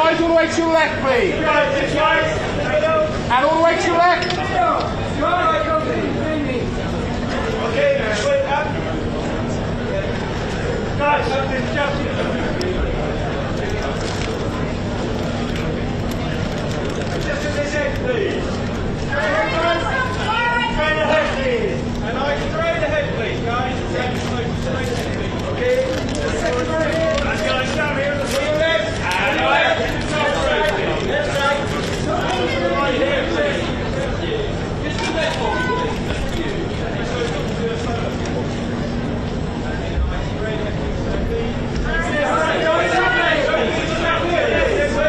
eyes all the way to your left, please. And all the way to your left. Okay, now straight up. Guys, something's jumping. Just to this end, please. Straight ahead, please. And I straight ahead, please, guys. Straight ahead, please. Okay. That's going down here on the left. And left. Left side. Right here, please. Just to left, please.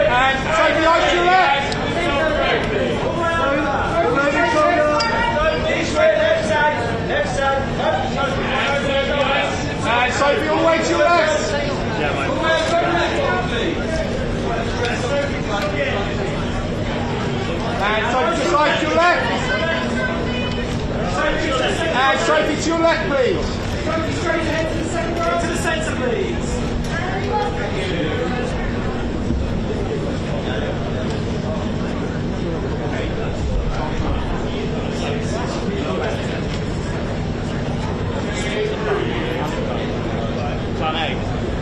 And take the eyes to your left. And Sophie all the way to your left. And Sophie to the side to your left. And Sophie to your left, please. Sophie straight ahead to the second row. To the centre, please.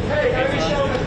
Hey, Harry Sheldon.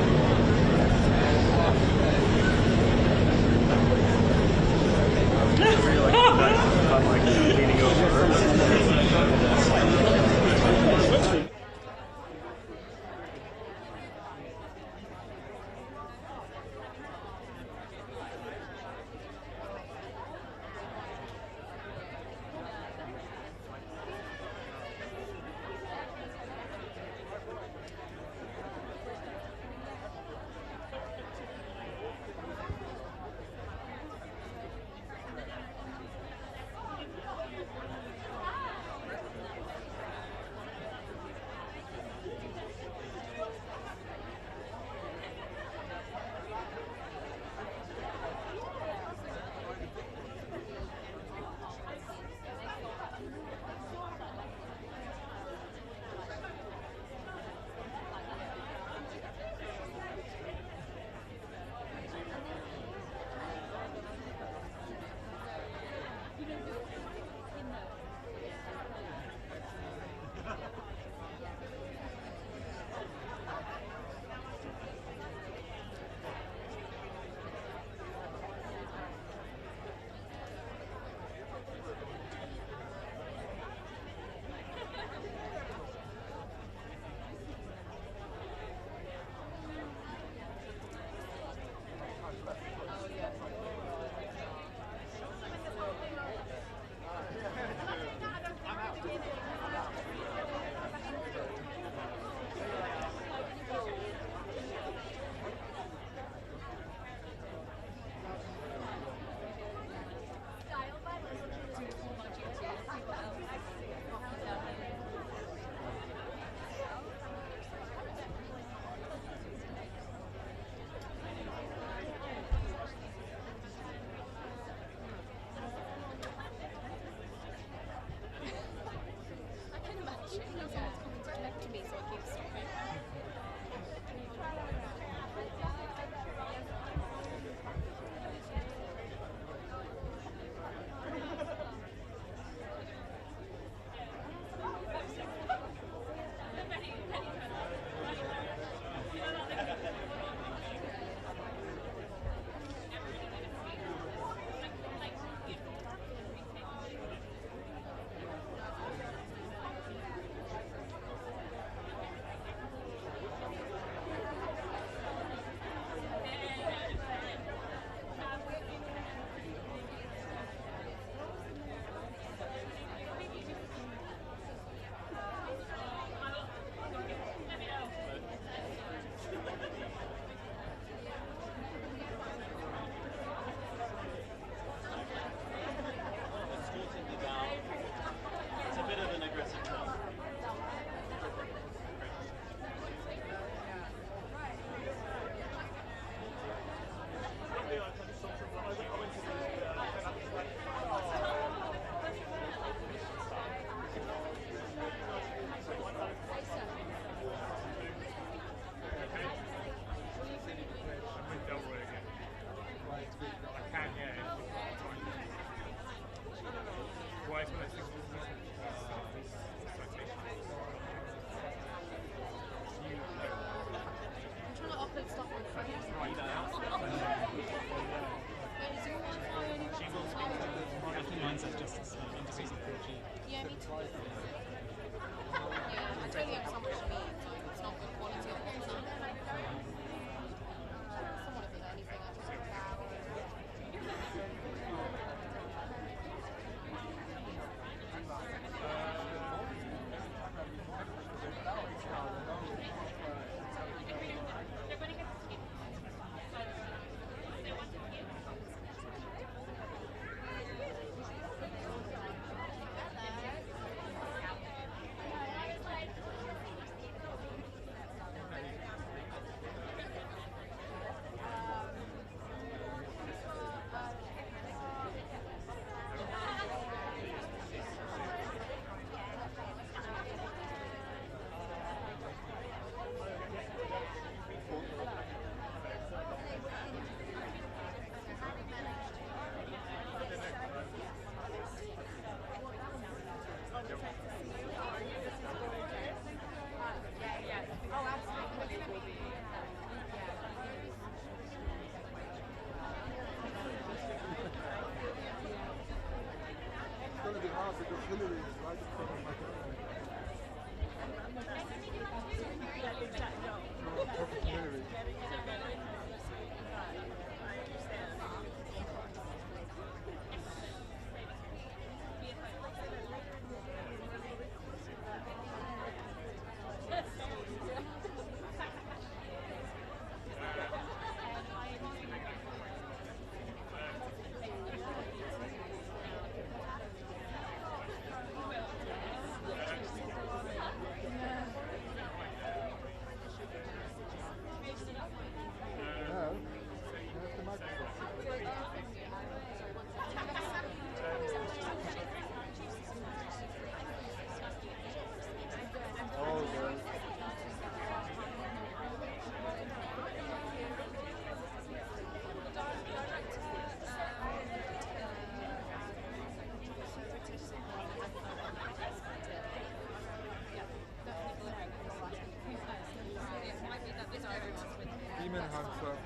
HUNTR.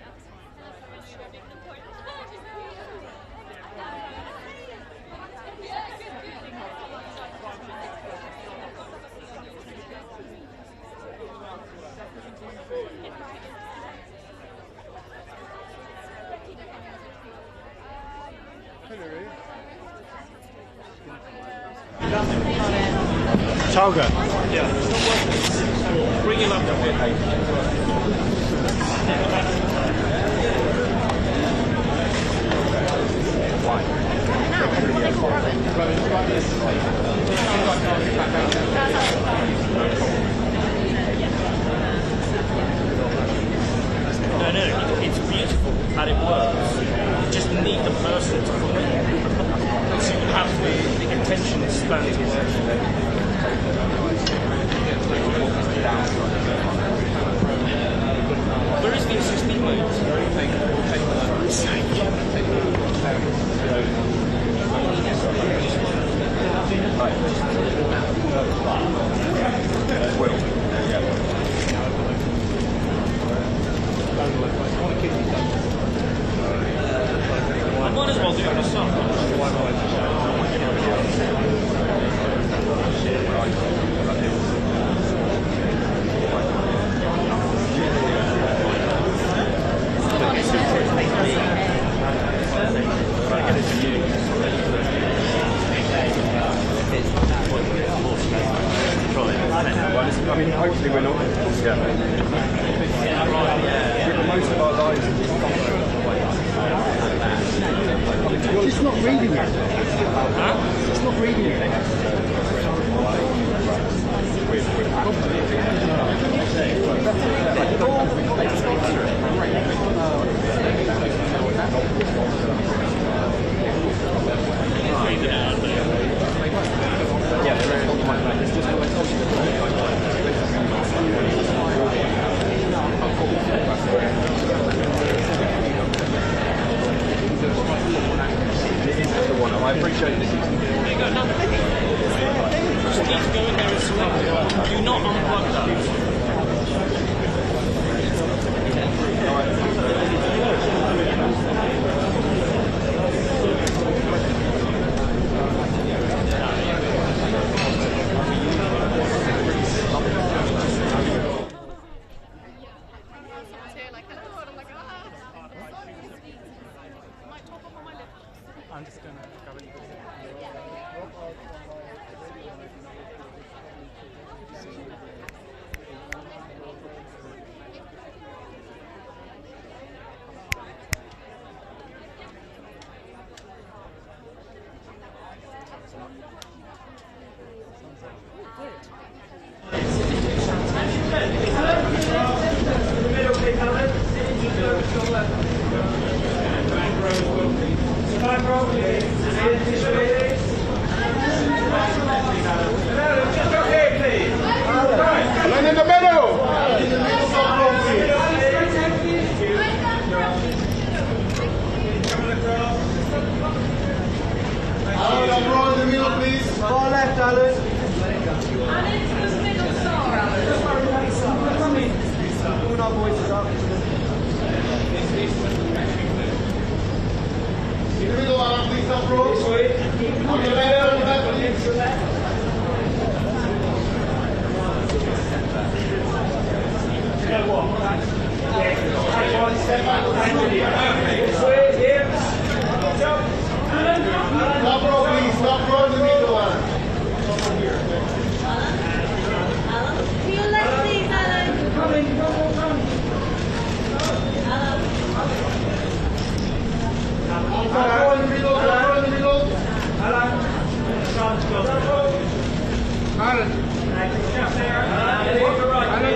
Toga. Yeah. Bring him up. No, it's beautiful and it works. You just need the person to follow it. So you have the intention standing there. Where is the assisting mode? I might as well do it myself. I mean, hopefully we're not together. Most of our lives are It's not reading it. Huh? It's not reading it. I appreciate this. Just keep going there and select it. Do not unplug that. I'm just going to go in. And in the middle! Alan, bro, in the middle, please. Far left, Alan. Alan, to the middle, star, Alan. Put our voices up. In the middle, Alan, please, up, bro. On the left, please. Stop, bro, please. Stop, bro, in the middle, Alan. To your left, please, Alan. Coming. Alan, in the middle, Alan, in the middle. Alan,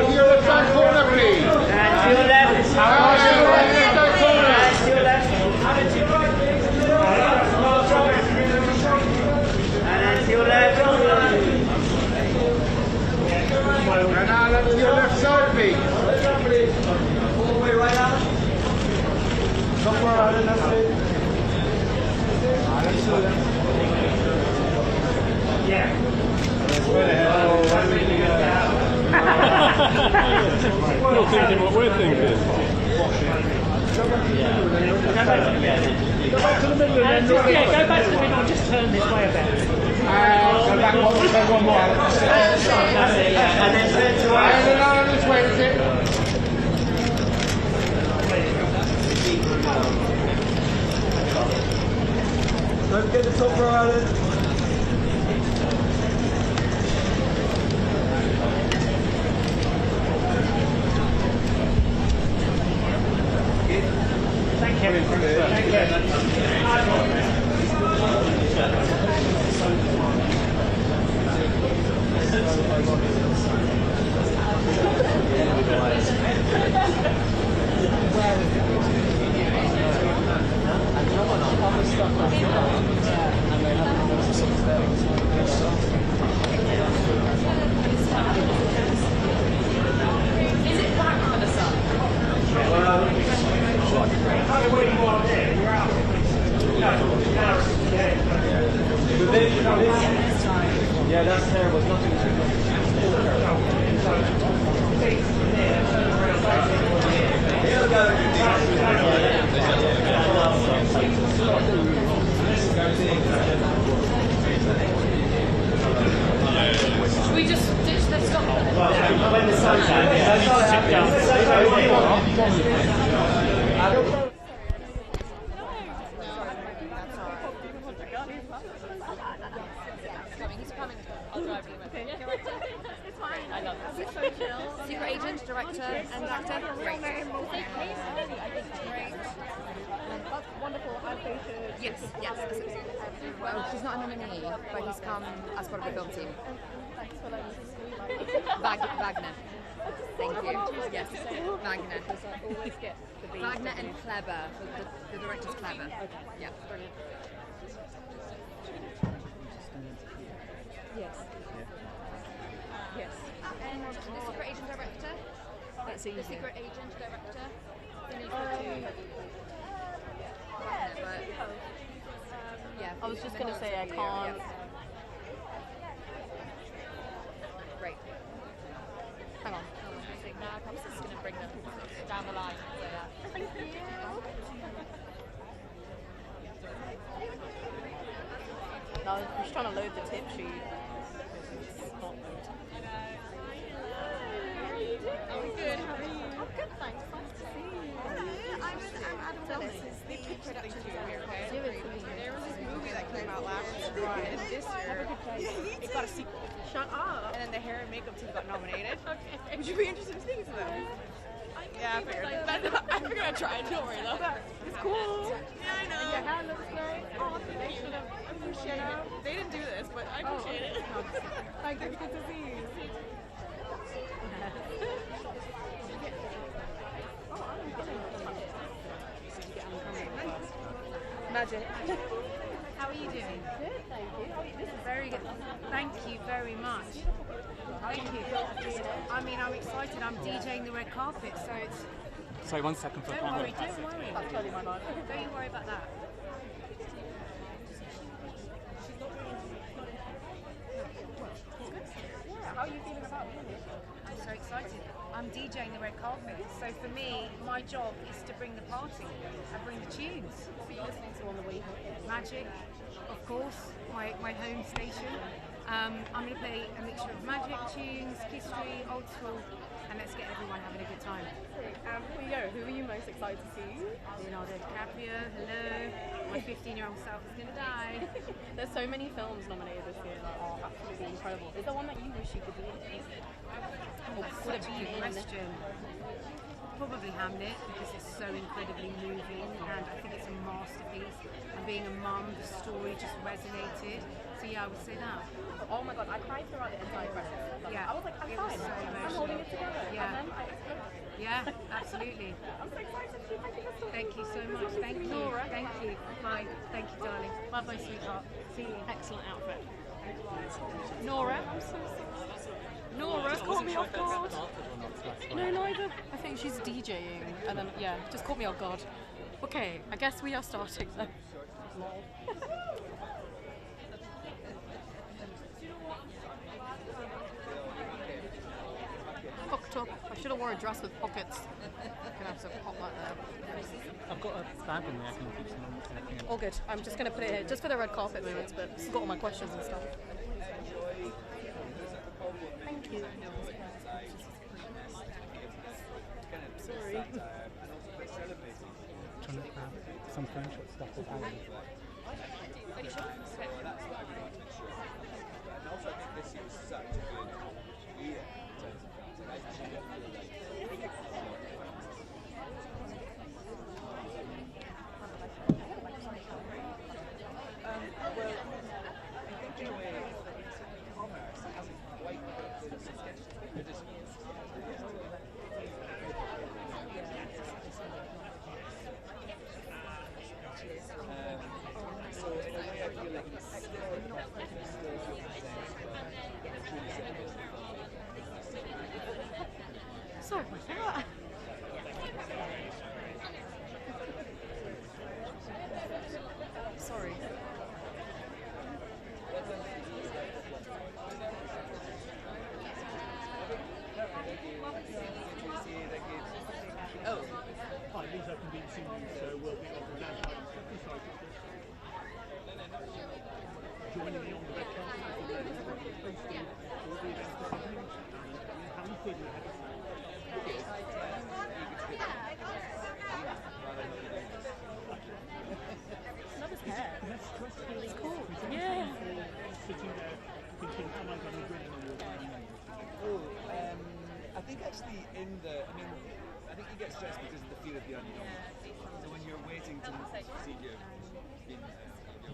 to your left side corner, please. To your left. Alan, to your right side corner. To your left. And to your left. And Alan, to your left side, please. All the way right, Alan. Somewhere, Alan, that's it. Yeah. We're not thinking what we're thinking. Go back to the middle and then Yeah, go back to the middle and just turn this way a bit. go back one more. And then turn to us. No, this way, is it? Don't forget the top row, Alan. Thank you. Thank Is it black for the sun? Yeah, that's terrible. It's nothing Should we just ditch the stop? When the sun's out, He's coming. I'll drive you with him. It's fine. I love it. He's so chill. Secret agent, director, and actor. Great. Great. That's wonderful. I think Yes. Well, she's not a nominee, but he's come as part of the film team. thanks for letting me Wagner. Thank you. Yes, Wagner. always get the beat. Wagner and Clever. The director's Clever. Okay. Yeah. Brilliant. Yes. Yes. And the secret agent director. That's The easy. secret agent director. Then you've got yeah. I was just going to say I can't. Great. Hang on. I think now I'm just going to bring them down the line. So, yeah. No, I'm just trying to load the tip sheet. I'm good. How are you? I'm good, thanks. Nice to see you. I'm Adam Dennis. They pitched it to you here, okay? There was this movie that came out last year, and this year it got a sequel. Shut up. And then the hair and makeup team got nominated. Okay. Would you be interested in speaking to them? Yeah, I figured. I figured I'd try. Don't worry though. It's cool. Yeah, I know. Your hair looks great. Oh, Thank you. I appreciate it. They didn't do this, but I appreciate it. Thank you. Good to see you. Magic. How are you doing? Good, thank you. This is Very good. Thank you very much. Thank you. I mean, I'm excited. I'm DJing the red carpet, so it's... Sorry, 1 second for Don't worry, don't worry. That's totally my life. Don't you worry about that. Yeah, how are you feeling about it? I'm so excited. I'm DJing the red carpet, so for me, my job is to bring the party and bring the tunes. What are you listening to on the way home? Magic, of course, my home station. I'm going to play a mixture of magic tunes, history, old school, and let's get everyone having a good time. Before you go, who are you most excited to see? Leonardo DiCaprio, hello. My 15-year-old self is going to die. There's so many films nominated this year that are absolutely incredible. Is there one that you wish you could be in? That's such a good question. Probably Hamlet, because it's so incredibly moving and I think it's a masterpiece. And being a mum, the story just resonated. So yeah, I would say that. Oh my god, I cried throughout the entire process. Like, Yeah. I was like, I'm It was fine. so I'm emotional. holding it together. Yeah. And then I exploded. Yeah, absolutely. I'm so excited to thank you for story. Thank you so much. Thank you. Nora. Thank you. Bye. Thank you, darling. Bye bye, sweetheart. See you. Excellent outfit. Nora. I'm so sorry. Nora, caught me off guard. No, neither. I think she's DJing, and then yeah, just caught me off guard. Okay, I guess we are starting then. Fucked. fucked up. I should have worn a dress with pockets. Gonna have to pop like that. I've got a bag on me. I can keep some on. All good. I'm just gonna put it here just for the red carpet moments, but I've got all my questions and stuff. Thank you. Sorry. Trying to have some friendship stuff with Alan. Are you sure? Okay. And also, I think this year was such a good year in terms of films. I actually feel like well, I think in a way, commerce hasn't quite been as good as so in a way I feel like it's still Sorry. Sorry. Oh. Hi, these are convenient scenes, so we'll be on the down. Joining me on the red carpet all the events this evening. How are you feeling? Love his hair. That's stressful. It's cool. Yeah. Sitting there thinking, how am I going to bring Oh, I think actually I think you get stressed because of the fear of the unknown. So when you're waiting to see your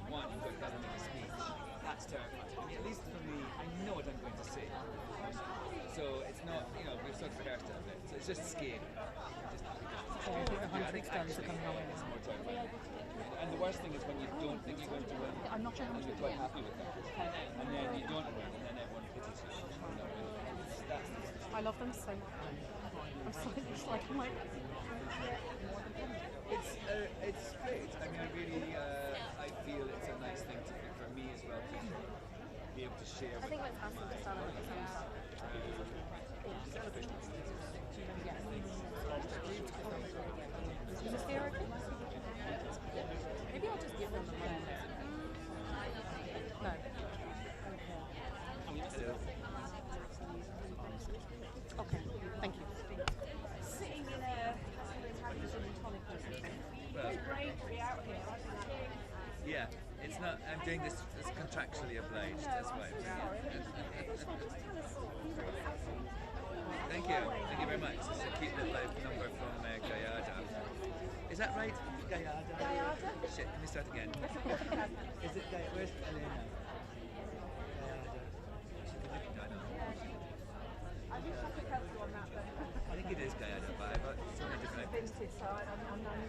one, you've got to make a speech. That's terrifying. I mean, at least for me, I know what I'm going to say. So it's not, we're sort of rehearsed a bit. So it's just scary. I think actually it's more terrifying. And the worst thing is when you don't think you're going to win. I'm not sure how much you're quite happy with that. And then you don't win, and then everyone pities you. That's the worst. I love them so much. I'm slightly just like, I'm like... It's great. I mean, I really, I feel it's a nice thing for me as well to be able to share. I think it's awesome to start on the same Maybe I'll just give them the money. No. Okay, thank you. Sitting in a tonic or something. Well, Great to be out here. yeah, it's not. I'm doing this as contractually obliged. That's why. Thank you. Thank you very much. This is a cute little number from Gallardo. Is that right? Gallardo? Shit, can we start again? Is it Gallardo? Where's Elena? I wish I could help you on that, but I think it is Gallardo, but I've got so many different ideas. vintage, so I'm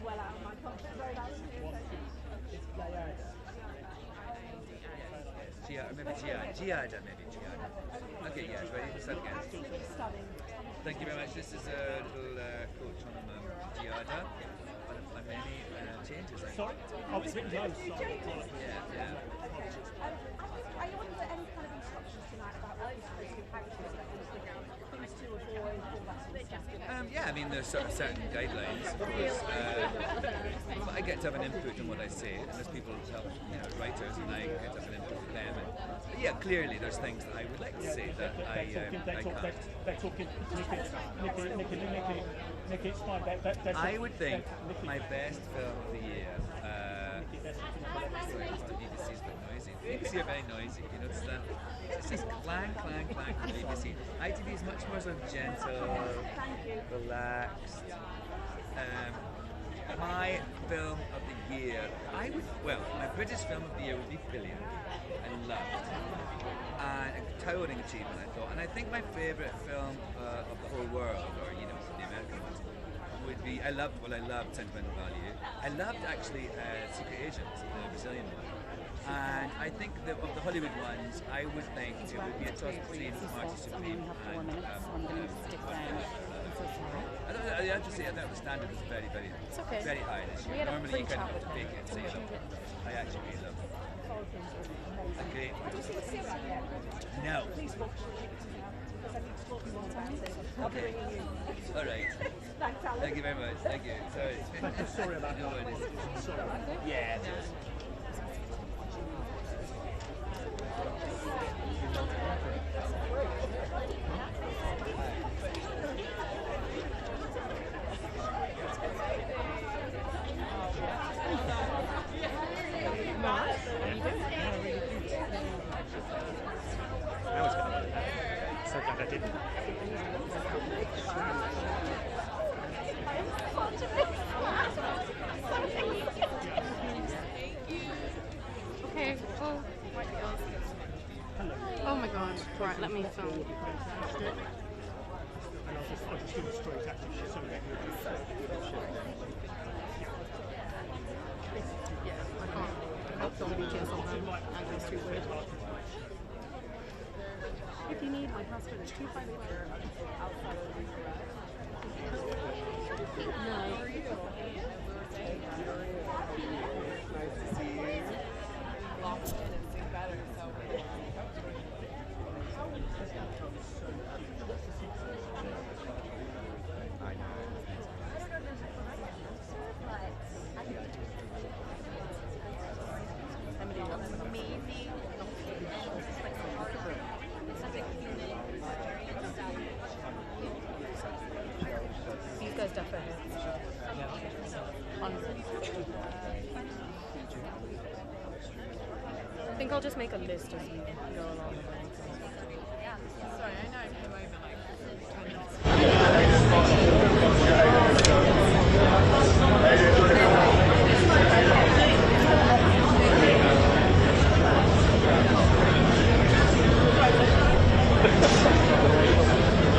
well out of my comfort zone. It's Gallardo. Maybe Giada, maybe Giada. Okay, yeah, ready to start again. Absolutely stunning. Thank you very much. This is a little coach on Giada. On many changes. Sorry? Oh, it's written low. Sorry. Yeah. Are you under any kind of instructions tonight about what you're supposed to practice, things to avoid, all that sort of stuff? Yeah, I mean, there's certain guidelines, of course. But I get to have an input on what I say, and there's people, writers, and I get to have an input with them. And, yeah, clearly there's things that I would like to say that I can't. They're talking, Nicky, it's fine. I would think my best film of the year. Sorry, the BBC is a bit noisy. The BBC are very noisy, you notice that? It's just clang, clang, clang from the BBC. ITV is much more sort of gentle, relaxed. My film of the year, my British film of the year would be Cillian. I loved. And a towering achievement, I thought. And I think my favourite film of the whole world, or the American ones, would be, I loved Sentimental Value. I loved actually Secret Agent, the Brazilian one. And I think that of the Hollywood ones, I would think it would be a toss between Marty Supreme and I have to say, I thought the standard was very, very, very high this year. Normally you kind of fake it and say it. I actually really love it. Okay. No. because I need to talk to you more about it. I'll be ringing you. All right. Thanks, Alan. Thank you very much. Thank you. Sorry. Sorry about No that. worries. Sorry. Yeah. I was going to do that. So glad I didn't. Okay. Oh my god. Right, let me film. And I'll just do the straight at you so that I can't film videos on them, and it's too weird. If you need my password, it's 251. No. These guys definitely. I think I'll just make a list as we go along. Sorry, I know I came over like 10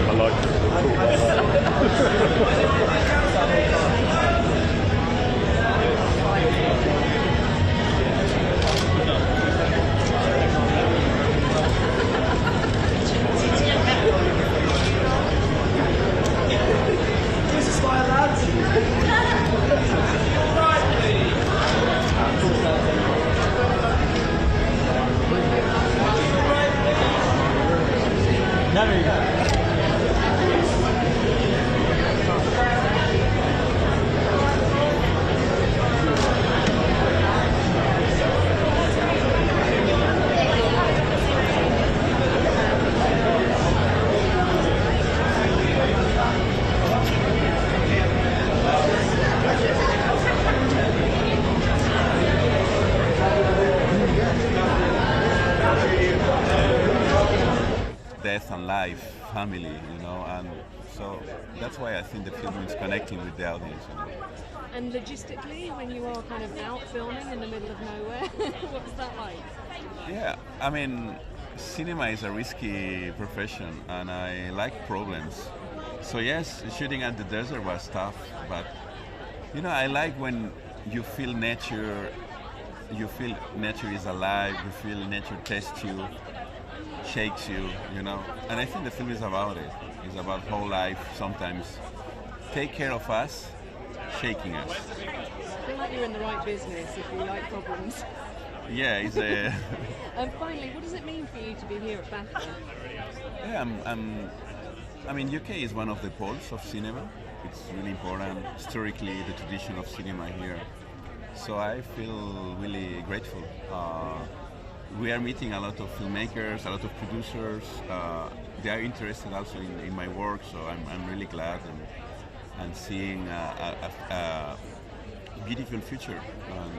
I like it. This is my lads. There we go. Death and life, family, you know, and so that's why I think the film is connecting with the audience. You know. And logistically, when you are kind of out filming in the middle of nowhere, what's that like? Yeah, I mean, cinema is a risky profession, and I like problems. So yes, shooting at the desert was tough, but you know, I like when you feel nature is alive, you feel nature tests you, shakes you, you know. And I think the film is about it. It's about whole life sometimes take care of us, shaking us. I feel like you're in the right business if you like problems. Yeah, it's a... And finally, what does it mean for you to be here at BAFTA? Yeah, I mean, UK is one of the poles of cinema. It's really important, historically, the tradition of cinema here. So I feel really grateful. We are meeting a lot of filmmakers, a lot of producers. They are interested also in my work, so I'm really glad and seeing a beautiful future. And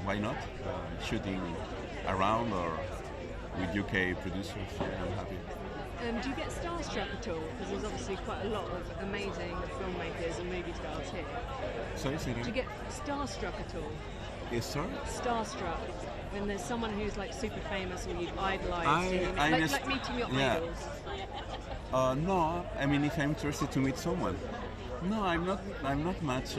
why not shooting around or with UK producers? Yeah, I'm happy. Do you get starstruck at all? Because there's obviously quite a lot of amazing filmmakers and movie stars here. Sorry, say Do you get starstruck at all? Yes, sorry? Starstruck. When there's someone who's like super famous or you've idolised, like meeting your idols. No, I mean if I'm interested to meet someone. No, I'm not much.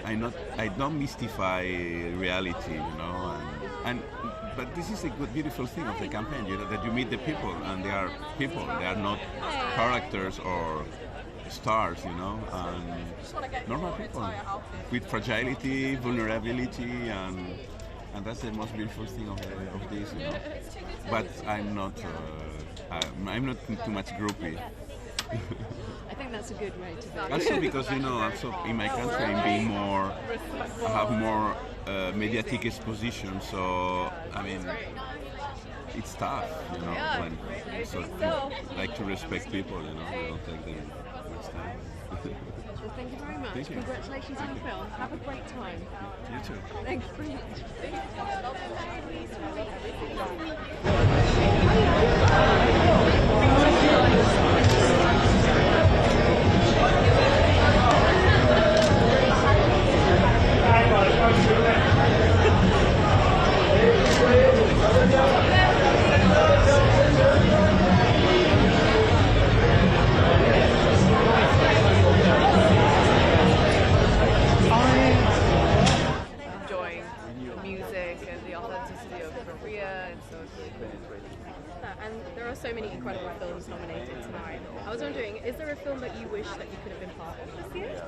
I don't mystify reality, you know. But this is a good, beautiful thing of the campaign, you know, that you meet the people, and they are people. They are not characters or stars, you know, and normal people with fragility, vulnerability, and and that's the most beautiful thing of this, you know. But I'm not too much groupie. I think that's a good way to be. Also because, you know, also in my country I'm being more, I have more mediatic exposition, so I mean, it's tough, you know, when, so like to respect people, you know, you don't take them much time. Well, thank you very much. Thank you. Congratulations on the film. Have a great time. You too. Thank you very much. Enjoying the music and the authenticity of Korea, and so it's really cool. And there are so many incredible films nominated tonight. I was wondering, is there a film that you wish that you could have been part of this year?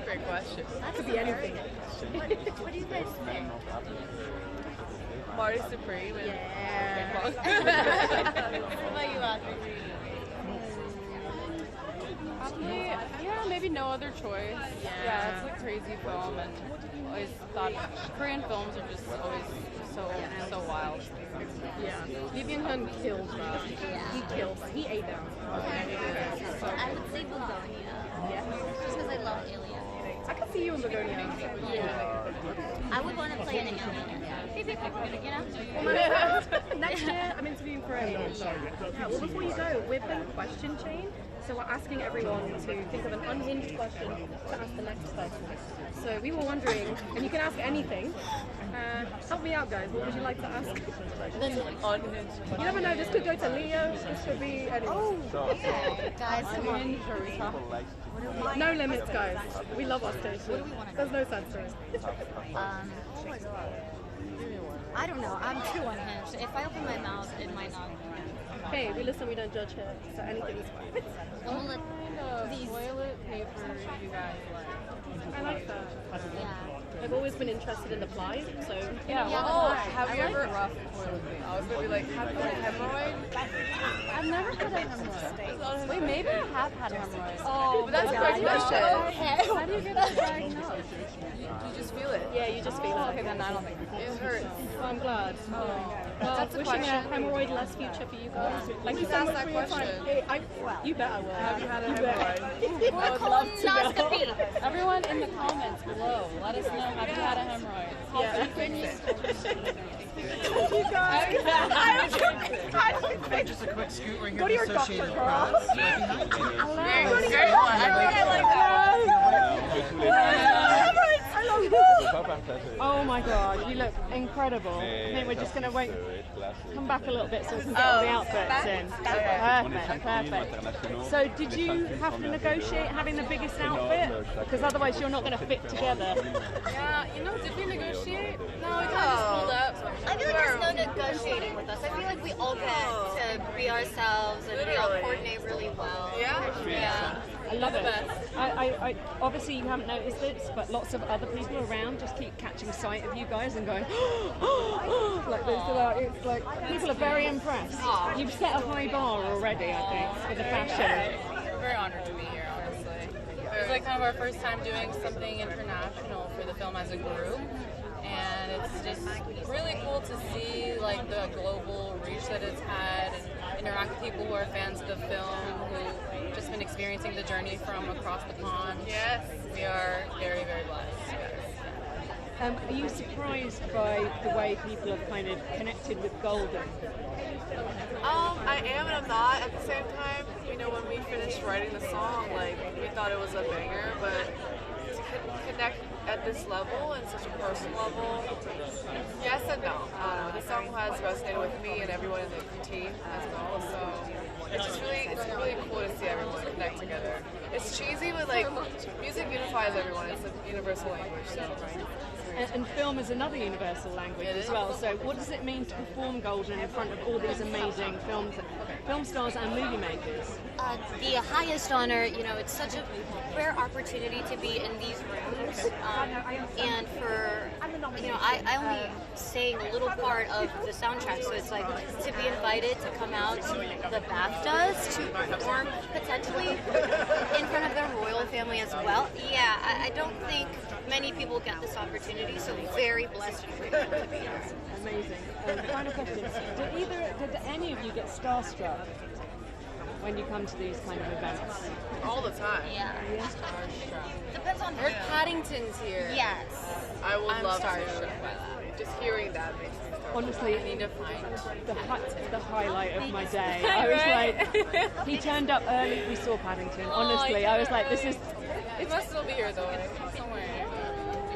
Great question. That could be anything. What do you guys think? Party Supreme and Yeah. What about you, Audrey? Probably, yeah, maybe No Other Choice. Yeah, it's a crazy film, and always thought Korean films are just always so wild. Yeah. Lee Byung-hun killed her. He killed her. He ate them. I would say Begonia. Yeah. Just because I love aliens. I could see you in Begonia. Yeah. I would want to play an alien. You know? Well, next year, I'm interviewing for aliens. Yeah, well, before you go, we've been question chain, so we're asking everyone to think of an unhinged question to ask the next person. So we were wondering, and you can ask anything. Help me out, guys. What would you like to ask? unhinged. You never know. This could go to Leo. This could be anyone. Guys, come on. No limits, guys. We love our station. There's no censoring. I don't know. I'm too unhinged. If I open my mouth, it might not. Hey, we listen. We don't judge here. So anything is fine. Don't let these. Toilet paper you guys like. I like that. Yeah. I've always been interested in the plies, so Yeah, Yeah, well, why? Have you ever rough toilet paper? I was gonna be like, have you had a hemorrhoid? I've never had a hemorrhoid. Wait, maybe I have had a hemorrhoid. Oh, but that's a great question. How do you get that diagnosed? You just feel it. yeah, you just feel it. Okay, then I don't think It hurts. Well, I'm glad. Well, That's a wishing question. a hemorrhoid-less future for you guys. Thank you so ask much that for your time. question. Hey, you bet I will. Have you had a bet. hemorrhoid? Or colonoscopy. Everyone in the comments below, let us know, have you had a hemorrhoid? Yeah. You guys. I don't think. Just a quick scoot. We're here Go to your with doctor, Associated girl. Press. Right behind you. Great one. I like that. Oh my god, you look incredible. I think we're just going to wait, come back a little bit so we can get all the outfits in. Perfect. So did you have to negotiate having the biggest outfit? Because otherwise you're not going to fit together. Yeah, did we negotiate? No, we kind of just pulled up. I feel like there's no negotiating with us. I feel like we all get to be ourselves and we all coordinate really well. Yeah? I love it. I obviously you haven't noticed this, but lots of other people around just keep catching sight of you guys and going, like this. It's like people are very impressed. You've set a high bar already, I think, for the fashion. We're very honored to be here, honestly. It was like kind of our first time doing something international for the film as a group. And it's just really cool to see like the global reach that it's had and interact with people who are fans of the film, who've just been experiencing the journey from across the pond. Yes. We are very, very blessed. Are you surprised by the way people have kind of connected with Golden? I am and I'm not at the same time. When we finished writing the song, like we thought it was a banger, but to connect at this level and such a personal level, yes and no. The song has resonated with me and everyone in the team as well. So it's really cool to see everyone connect together. It's cheesy, but like music unifies everyone. It's a universal language, so right. And film is another universal language as well. So what does it mean to perform Golden in front of all these amazing film stars and movie makers? The highest honor, you know, it's such a rare opportunity to be in these rooms. And for, you know, I only sang a little part of the soundtrack, so it's like to be invited to come out to the BAFTAs to perform potentially in front of their royal family as well. Yeah, I don't think many people get this opportunity, so very blessed and grateful to be here. Amazing. Final question. Did any of you get starstruck when you come to these kind of events? All the time. Yeah. Depends on who. Paddington's here. Yes. I would I'm love starstruck to. by that. Just hearing that makes me starstruck. Honestly, I need to find the highlight of my day. I was like, he turned up early, we saw Paddington. Honestly, I was like, this is... It must still be here though, somewhere.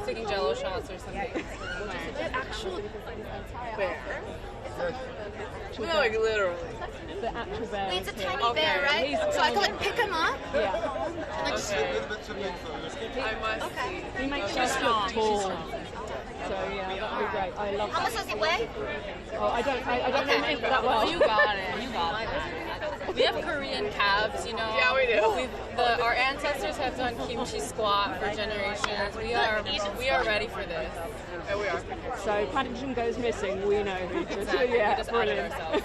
Taking Jello shots or something. The actual bear. No, like literally. The actual bear. Wait, it's a is here. tiny bear, right? He's So I can tiny. like pick him up? Yeah. And, like, I must see. He makes us look tall. So yeah, that'd be great. I love How much that. does he weigh? Oh, I don't know him that well. You got it. You got it. We have Korean calves, you know. Yeah, we do. Our ancestors have done kimchi squat for generations. We are ready for this. And we are. So Paddington goes missing. We know who to Exactly. Yeah, We just added brilliant. ourselves.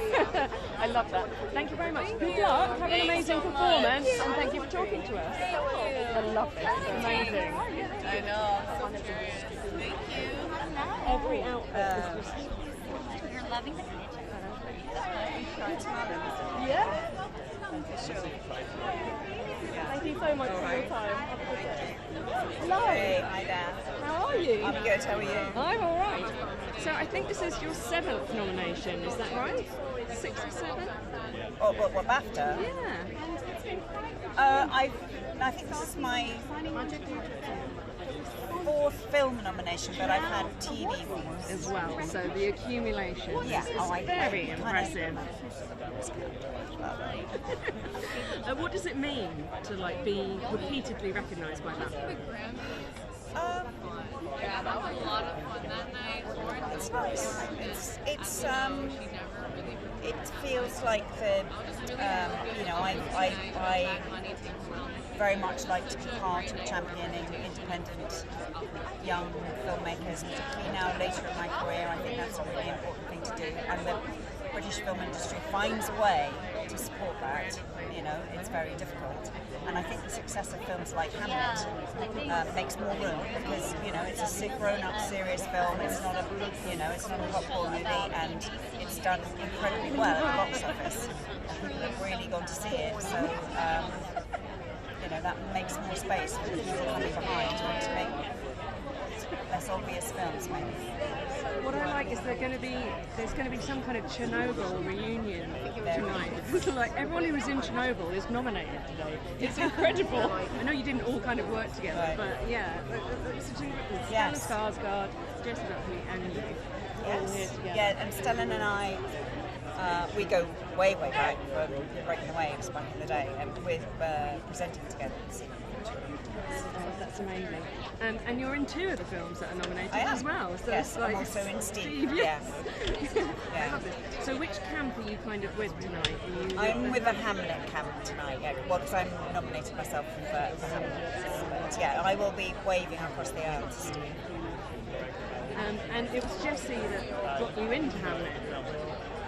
I love that. Thank you very much. Good luck. Have an Thanks amazing so performance, much. and thank you for talking to us. I love this. It's amazing. I know. I'm so curious. Thank you. Every outfit is just. You're loving the kitchen. Yeah. Thank you so much for your time. Hello. Hey, hi there. How are you? I'm good, how are you? I'm all right. So I think this is your 7th nomination, is that right? 6 or 7? What BAFTA? Yeah. I think this is my 4th film nomination, but I've had TV ones as well. So the accumulation is very impressive. What does it mean to like be repeatedly recognised by that? Yeah, that was a lot of fun that night. It's nice. It feels like the you know, I very much like to be part of championing independent young filmmakers, particularly now later in my career. I think that's a really important thing to do, and the British film industry finds a way to support that. You know, it's very difficult, and I think the success of films like Hamlet makes more room because, you know, it's a grown-up, serious film. It's not a, you know, it's not a popcorn movie, and it's done incredibly well at the box office. People have really gone to see it, so you know, that makes more space for the people coming behind to make less obvious films, maybe. What I like is there's going to be some kind of Chernobyl reunion tonight. Like everyone who was in Chernobyl is nominated today. It's incredible. I know you didn't all kind of work together, but yeah, Stellan Skarsgård, Jessie Buckley, and you all here together. Yeah, and Stellan and I, we go way back from Breaking the Waves back in the day, and we're presenting together this evening. That's amazing. And you're in 2 of the films that are nominated I am. as well. So yes, it's like I'm also in Steve. Yes. I love this. So which camp are you kind of with tonight? I'm with the Hamlet camp tonight, yeah. Well, because I'm nominated myself for Hamlet. But yeah, I will be waving across the aisle to Steve. And it was Jessie that got you into Hamlet.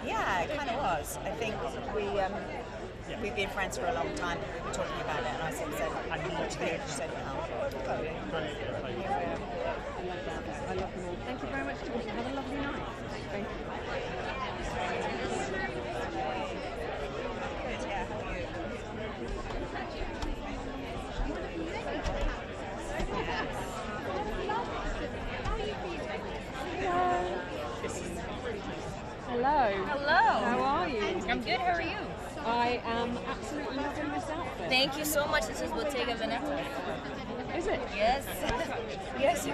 Yeah, it kind of was. I think we've been friends for a long time. We were talking about it, and I said, "What do you think?" She said, "No." I love them all. Thank you very much. Have a lovely night. Thank you. Hello. Hello. How are you? I'm good. How are you? I am absolutely loving this outfit. Thank you so much. This is Bottega Veneta. Is it? Yes. Yes.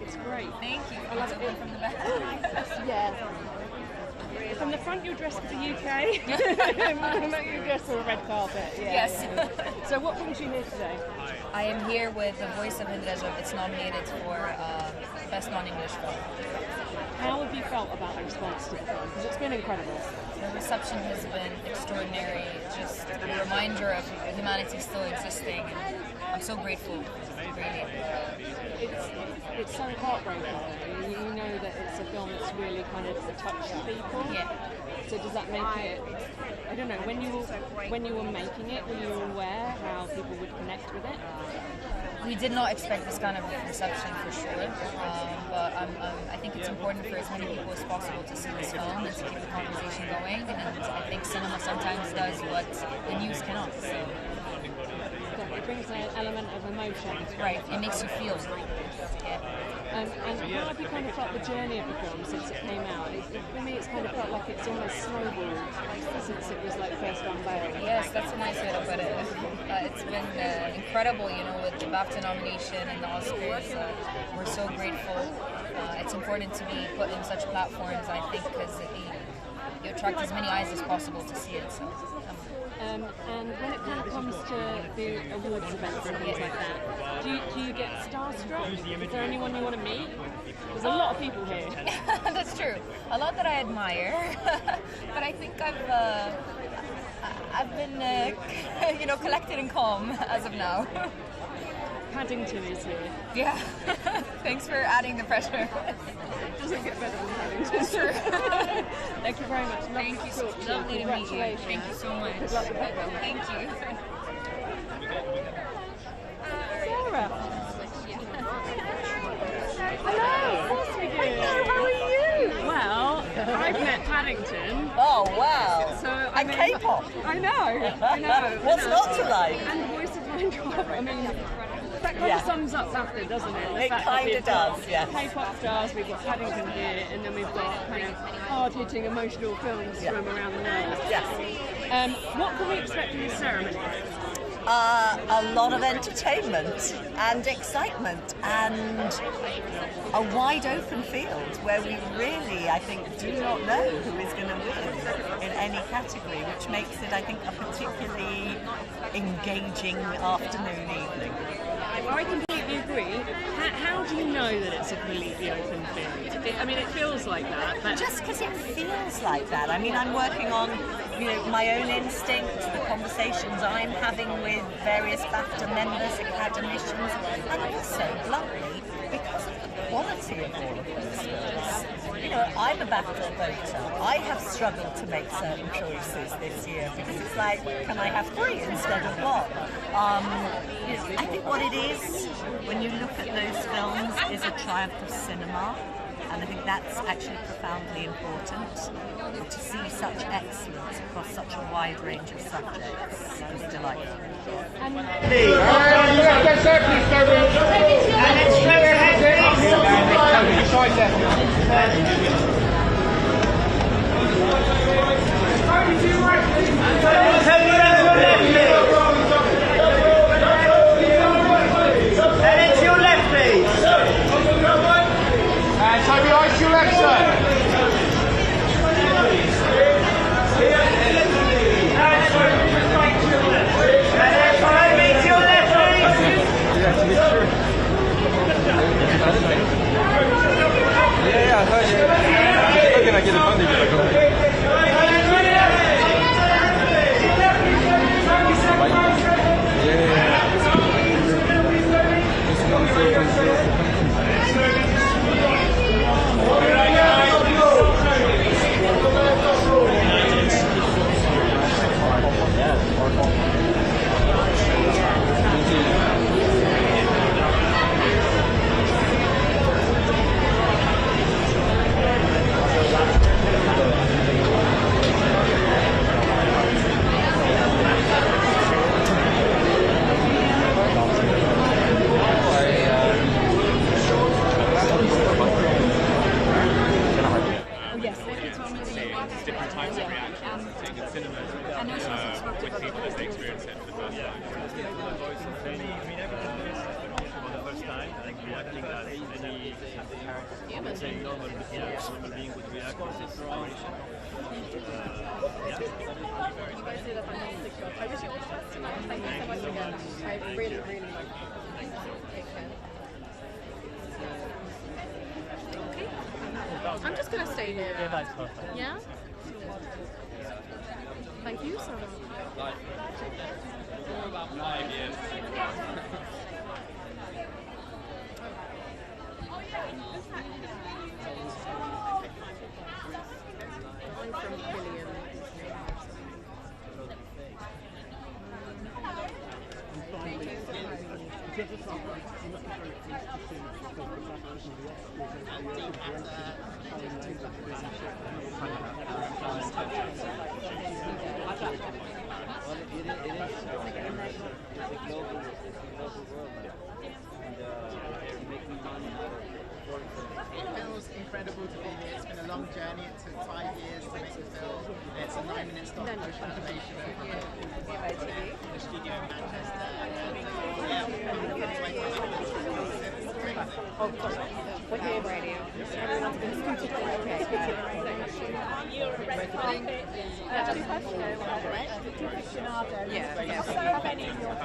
It's great. Thank you. I love it it from the back. Yeah. From the front, you're dressed for the UK. You're dressed for a red carpet. Yeah. Yes. So what brings you here today? I am here with The Voice of Indreza. It's nominated for Best Non-English Film. How have you felt about the response to the film? Because it's been incredible. The reception has been extraordinary, just a reminder of humanity still existing, and I'm so grateful, really. It's so heartbreaking. You know that it's a film that's really kind of touched people. Yeah. So does that make it? I don't know. When you were making it, were you aware how people would connect with it? We did not expect this kind of reception for sure, but I think it's important for as many people as possible to see this film and to keep the conversation going. And I think cinema sometimes does what the news cannot. So. It brings an element of emotion. Right, it makes you feel. Yeah. And how have you kind of felt the journey of the film since it came out? For me, it's kind of felt like it's almost snowballed since it was like first unveiled. Yes, that's a nice way to put it. It's been incredible, you know, with the BAFTA nomination and the Oscars. We're so grateful. It's important to be put in such platforms, I think, because you attract as many eyes as possible to see it. So. And when it kind of comes to the awards events and things like that, do you get starstruck? Is there anyone you want to meet? There's a lot of people here. That's true. A lot that I admire, but I think I've been, you know, collected and calm as of now. Paddington is here. Yeah. Thanks for adding the pressure. Doesn't get better than Paddington. Sure. Thank you very much. Thank you. So lovely to meet you. Thank you so much. Good luck with that. Thank you. Sarah. Hello. Of course we do. Hello. How are you? Well, I've met Paddington. Oh wow. So and K-pop. I know. What's not to like? And Voice of Mindrop. I mean. That kind of sums up BAFTA, doesn't it? It kind of does, yeah. K-pop stars, we've got Paddington here, and then we've got kind of hard-hitting, emotional films from around the world. Yes. What can we expect from this ceremony? A lot of entertainment and excitement and a wide open field where we really, I think, do not know who is going to win in any category, which makes it, I think, a particularly engaging afternoon, evening. I completely agree. How do you know that it's a completely open field? I mean, it feels like that. But just because it feels like that. I mean, I'm working on, you know, my own instinct, the conversations I'm having with various BAFTA members, academicians, and also, bluntly, because of the quality of all of these films. You know, I'm a BAFTA voter. I have struggled to make certain choices this year because it's like, can I have 3 instead of 1? I think what it is, when you look at those films, is a triumph of cinema. And I think that's actually profoundly important, to see such excellence across such a wide range of subjects. It was delightful. And let's straight ahead, And it's your left, please. And Toby, eyes to your left, sir. Yeah, I heard you. I'm still gonna get a bunny. reacting as any say normal human being would react with this operation. Yeah. You guys did a fantastic job. I wish you all the best tonight. Thank you so much again. I really, really like it. Take care. Okay. I'm just going to stay here. Yeah, that's perfect. Yeah? Thank you so much. For about 5 years. I'm from Gillian. It feels incredible to be here. It's been a long journey. It took 5 years to make the film. It's a 9-minute stop motion animation in the studio in Manchester. Oh, God. We're here, radio. Everyone's been scooted away. Okay. Yeah. So many in your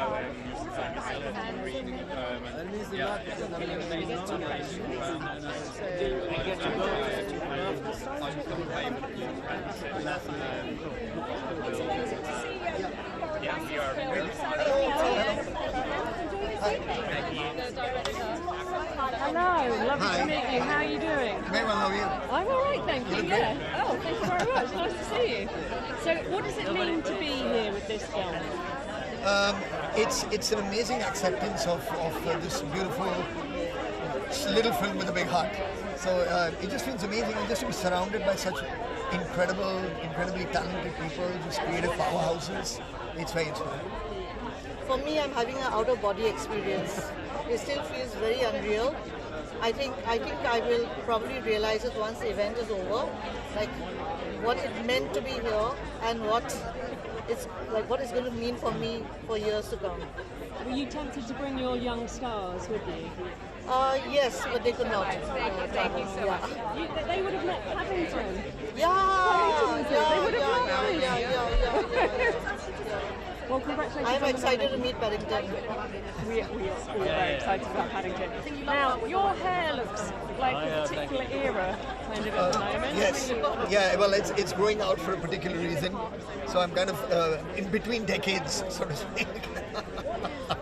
That means a lot because I'm an amazing nomination. I get to go Hello, lovely to meet you. How are you doing? Very well, how are you? I'm all right, thank you. Yeah. Oh, thank you very much. Nice to see you. So, what does it mean to be here with this film? It's an amazing acceptance of this beautiful little film with a big heart. So it just feels amazing, and just to be surrounded by such incredibly talented people, just creative powerhouses. It's very inspiring. For me, I'm having an out-of-body experience. It still feels very unreal. I think I will probably realize it once the event is over, like what it meant to be here and what it's going to mean for me for years to come. Were you tempted to bring your young stars with you? Yes, but they could not. Thank you so much. They would have met Paddington. Yeah, They would have loved yeah. Well, congratulations. I'm excited to meet Paddington. We're very excited about Paddington. Now, your hair looks like a particular era kind of at the moment. Yes. Yeah, well, it's growing out for a particular reason. So I'm kind of in between decades, so to speak.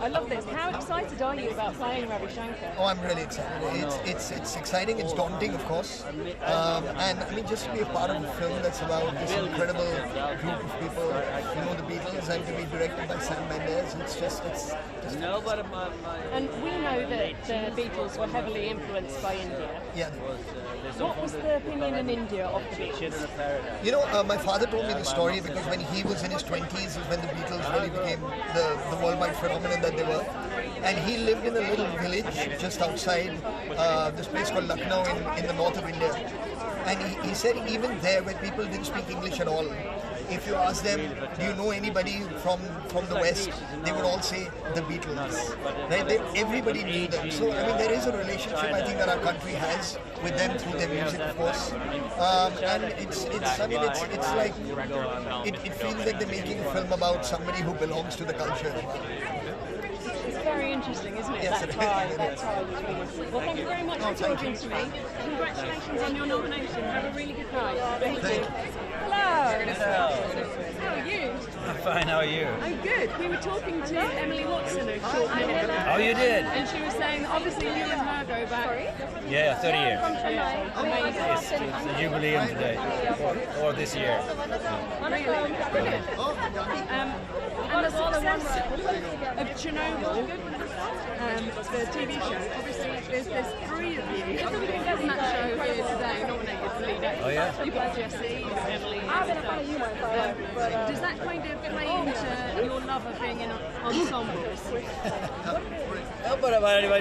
I love this. How excited are you about playing Ravi Shankar? Oh, I'm really excited. It's exciting. It's daunting, of course. And I mean, just to be a part of a film that's about this incredible group of people, you know, the Beatles, and to be directed by Sam Mendes, it's just no, but and we know that the Beatles were heavily influenced by India. Yeah. What was the opinion in India of the Beatles? You know, my father told me the story because when he was in his 20s is when the Beatles really became the worldwide phenomenon that they were. And he lived in a little village just outside this place called Lucknow in the north of India. And he said even there where people didn't speak English at all, if you ask them, do you know anybody from the West, they would all say the Beatles. Right? Everybody knew them. So I mean, there is a relationship I think that our country has with them through their music, of course. And it's like it feels like they're making a film about somebody who belongs to the culture. It's very interesting, isn't it? Yes, that it is. tie between us. Well, thank you very much for talking to me. Congratulations on your nomination. Have a really good night. Thank you. Hello. How are you? I'm fine, how are you? I'm good. We were talking to Emily Watson a short minute ago. Oh, you did? And she was saying, obviously, you and her go back. Yeah, 30 years. Amazing. It's a jubileum today, or this year. Really? Brilliant. And the success of Chernobyl, the TV show, obviously there's 3 of you in that show here today nominated for lead actress. Oh yeah? You've got Jessie, Emily, and stuff. Does that kind of play into your love of being in ensembles? No, but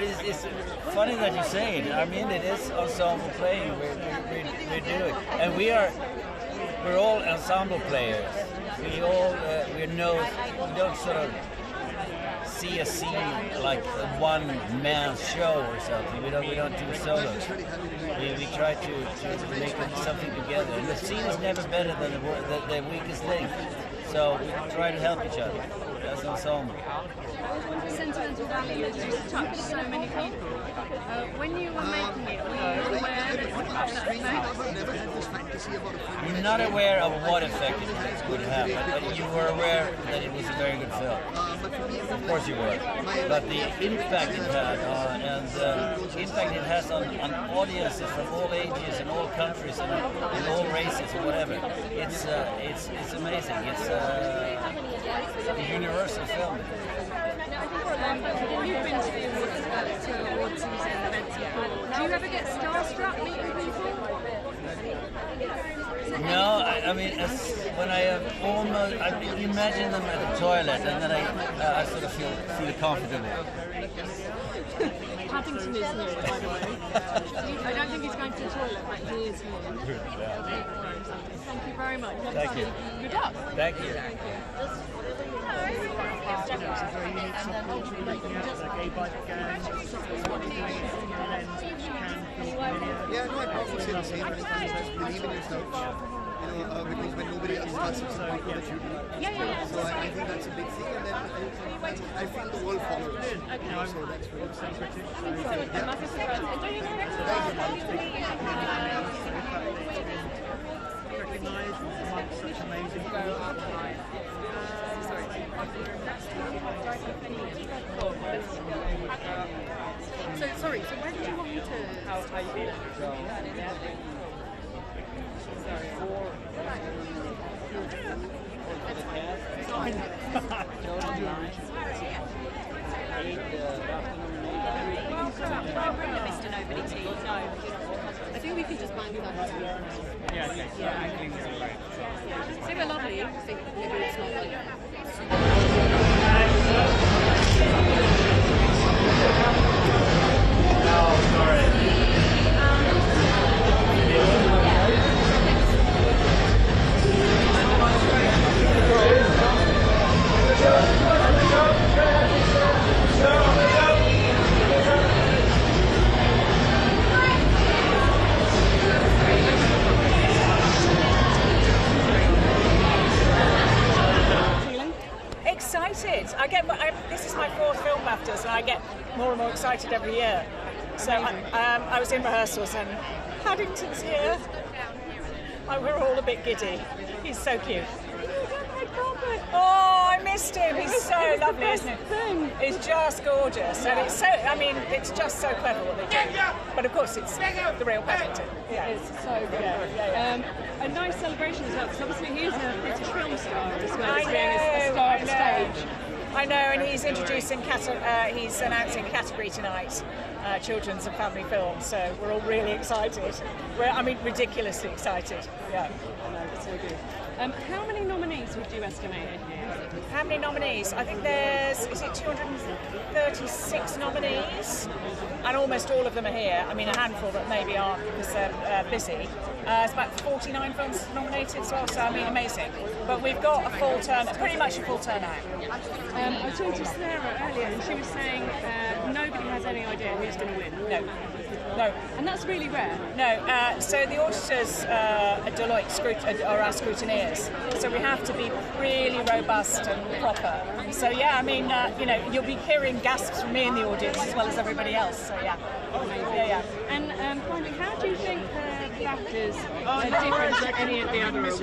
it's funny that you say it. I mean, it is ensemble playing. We do it, and we're all ensemble players. We all we don't sort of see a scene like a one-man show or something. We don't do solos. We try to make something together. And the scene is never better than the weakest link. So we try to help each other. That's ensemble. Sentimental Valley has just touched so many people. When you were making it, were you aware that You're not aware of what effect it would have, but you were aware that it was a very good film. Of course you were. But the impact it had, and the impact it has on audiences from all ages and all countries and all races or whatever, it's amazing. It's a universal film. You've been to award season events before. Do you ever get starstruck meeting people? No, I mean, when I imagine them at the toilet, and then I sort of feel comfortable. Paddington is here, by the way. I don't think he's going to the toilet, but he is here. Thank you very much. Thank you. Good luck. Thank you. Yeah, no, I probably say the same. Believe in yourself. Because when nobody else does it, some people that you do. So I think that's a big thing, and then I feel the world follows. So that's really Recognised amongst such amazing So sorry, so where did you want me to? How you feel? Mr. Nobody Tea. No. I think we can just bang that. Yeah, okay. Yeah, I think it's all right. They were lovely. I think maybe it's not like. Oh, sorry. Excited. This is my fourth film BAFTAs, and I get more and more excited every year. So I was in rehearsals, and Paddington's here. We're all a bit giddy. He's so cute. Oh, I missed him. He's so lovely, isn't it? It's just gorgeous, and it's so. I mean, it's just so clever what they do. But of course, it's the real Paddington. Yeah, it's so good. Yeah. A nice celebration as well, because obviously he is a British film star as well as being a star on stage. I know, and he's introducing, he's announcing a category tonight, children's and family films. So we're all really excited. Ridiculously excited. Yeah. It's so good. How many nominees would you estimate in here? How many nominees? I think there's 236 nominees, and almost all of them are here. I mean, a handful that maybe aren't because they're busy. It's about 49 films nominated as well, so I mean, amazing. But we've got a full turnout, pretty much a full turnout. I was talking to Sarah earlier, and she was saying nobody has any idea who's going to win. No. And that's really rare. No. So the auditors Deloitte are our scrutineers, so we have to be really robust and proper. So yeah, I mean, you'll be hearing gasps from me in the audience as well as everybody else. So yeah. Yeah. And finally, how do you think BAFTAs are different to any of the other awards?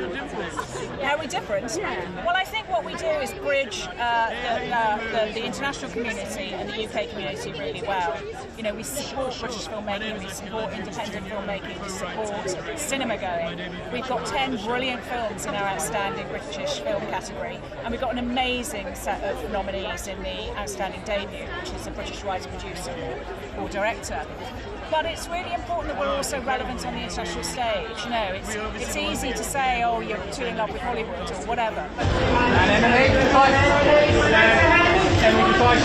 How are we different? Yeah. Well, I think what we do is bridge the international community and the UK community really well. You know, we support British filmmaking, we support independent filmmaking, we support cinema going. We've got 10 brilliant films in our outstanding British film category, and we've got an amazing set of nominees in the outstanding debut, which is a British writer, producer or director. But it's really important that we're also relevant on the international stage. You know, it's easy to say, oh, you're too in love with Hollywood or whatever. And Emily, decide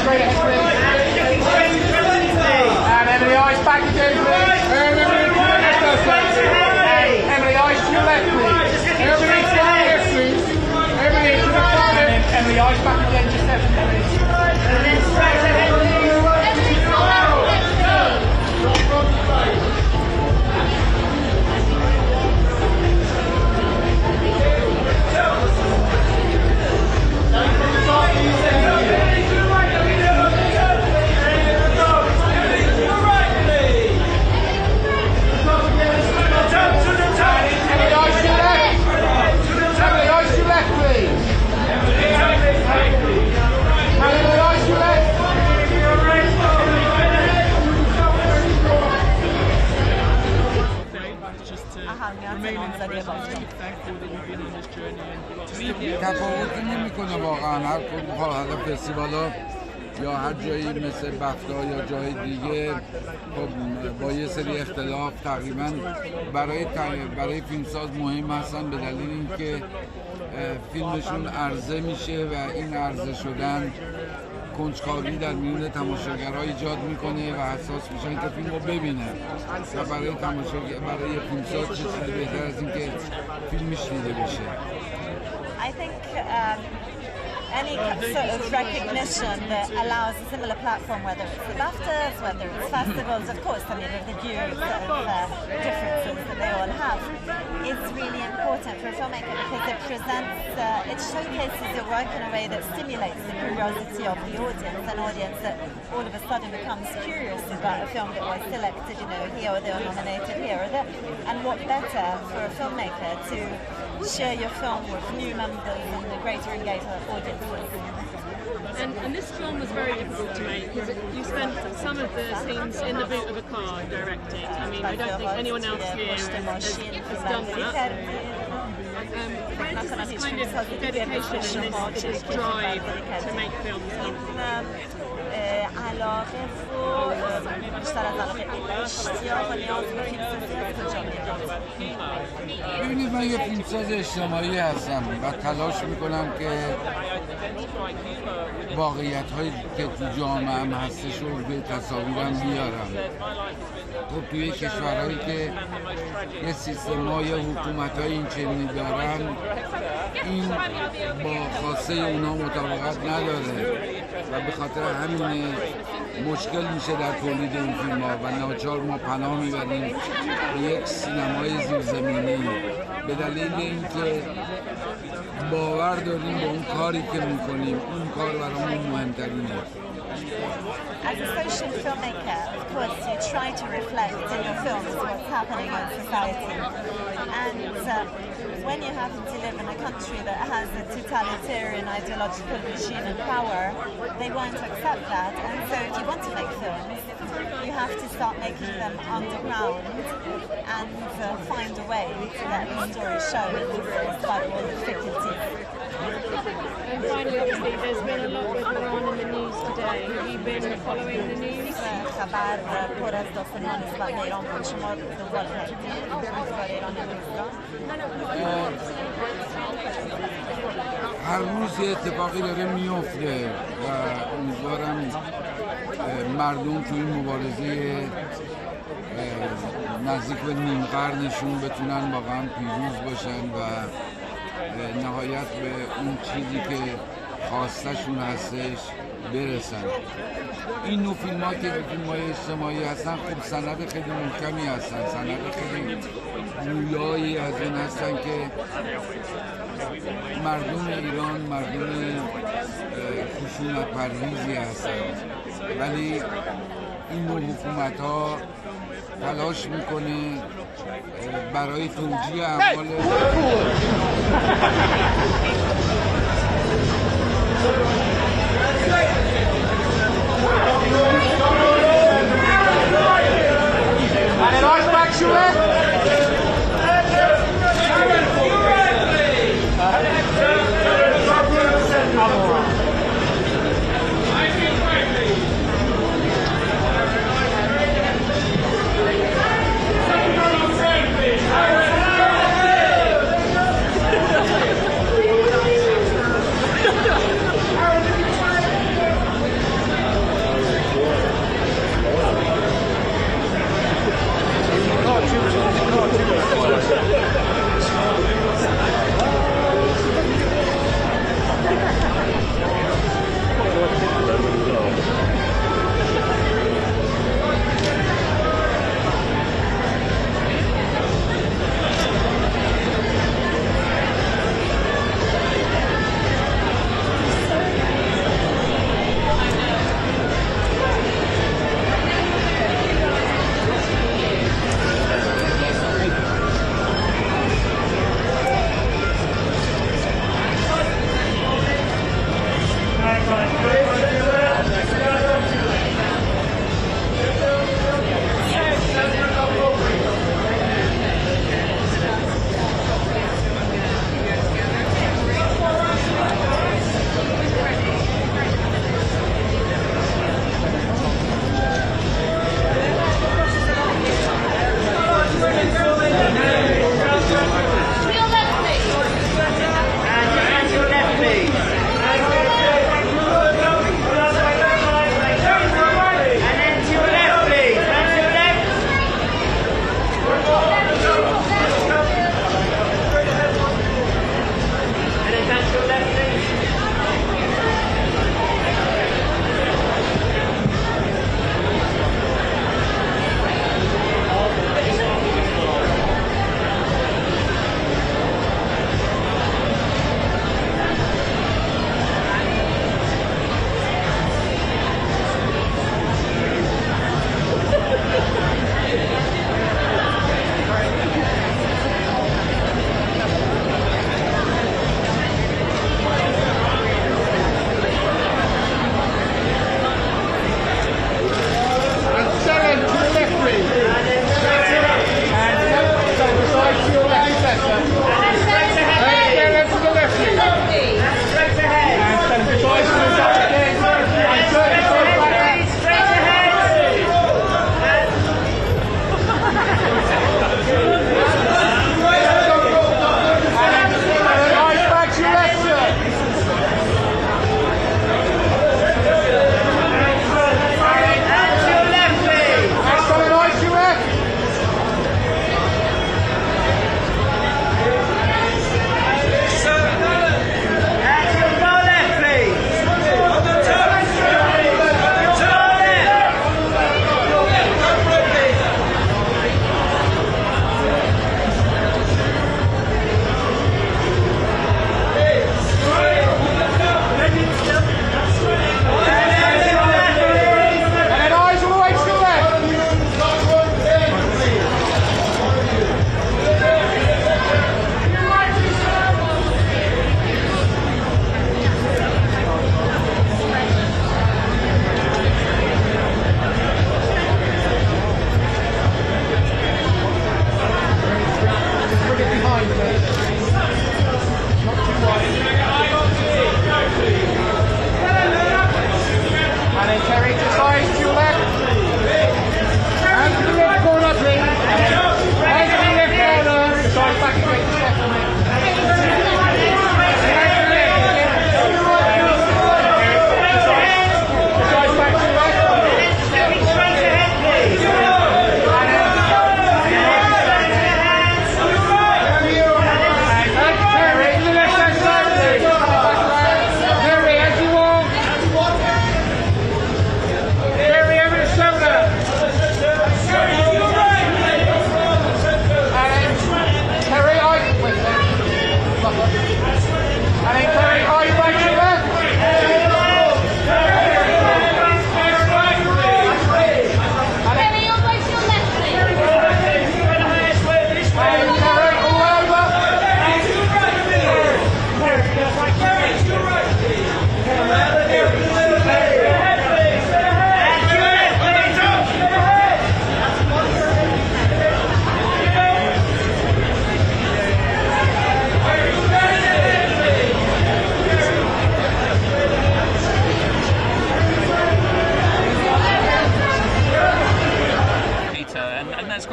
straight ahead, please. And Emily, eyes back again, please. Emily, eyes to your left, please. Emily, to the left, please. Emily, to the front. Emily, eyes back again, just left, please. تفاوتی نمیکنه واقعا. هر کدوم حالا فستیوالا یا هر جایی مثل بفتا یا جای دیگه خب با یه سری اختلاف تقریبا برای فیلمساز مهم هستن به دلیل اینکه فیلمشون عرضه میشه و این عرضه شدن کنجکاوی در میون تماشاگرها ایجاد میکنه و حساس میشن که فیلم رو ببینن و برای برای فیلمساز چه چیزی بهتر از این که فیلمش دیده بشه. I think any sort of recognition that allows a similar platform, whether it's the BAFTAs, whether it's festivals, of course, I mean, the due sort of differences that they all have, is really important for a filmmaker because it presents, it showcases your work in a way that stimulates the curiosity of the audience, an audience that all of a sudden becomes curious about a film that was selected, you know, here or there, or nominated here or there. And what better for a filmmaker to share your film with new members and the greater engagement audiences. And this film was very difficult to make because you spent some of the scenes in the boot of a car directing. I mean, I don't think anyone else here has done that. Where does this kind of dedication and this drive to make films come from? علاقه و بیشتر از علاقه اشتیاق و نیاز به فیلمسازی کجا میاد؟ ببینید من یه فیلمساز اجتماعی هستم و تلاش میکنم که واقعیت هایی که تو جامعه هم هستش رو به تصاویرم بیارم. خب توی کشورهایی که یه سیستم ها یا حکومت های این چنینی دارن این با خواسته اونا مطابقت نداره و به خاطر همین مشکل میشه در تولید این فیلم ها و ناچار ما پناه میبریم به یک سینمای زیرزمینی به دلیل اینکه باور داریم با اون کاری که میکنیم اون کار برامون مهمترینه. As a social filmmaker, of course, you try to reflect in your films what's happening in society. And when you happen to live in a country that has a totalitarian ideological regime in power, they won't accept that. And so if you want to make films, you have to start making them underground and find a way to get the story shown despite all the difficulties. And finally, obviously, there's been a lot with Iran in the news today. Have you been following the news? خبر پر از داستان نسبت به ایران بود. شما دنبال کردید اخبار ایران هر روز یه اتفاقی داره میفته و امیدوارم مردم تو این مبارزه نزدیک به نیم قرنشون بتونن واقعا پیروز باشن و نهایت به اون چیزی که خواستشون هستش برسن. این نوع فیلم ها که فیلم های اجتماعی هستن خب سند خیلی محکمی هستن، سند خیلی رویایی از این هستن که مردم ایران مردم خشونت پرهیزی هستن ولی این نوع حکومت ها تلاش میکنه برای توجیه اعمال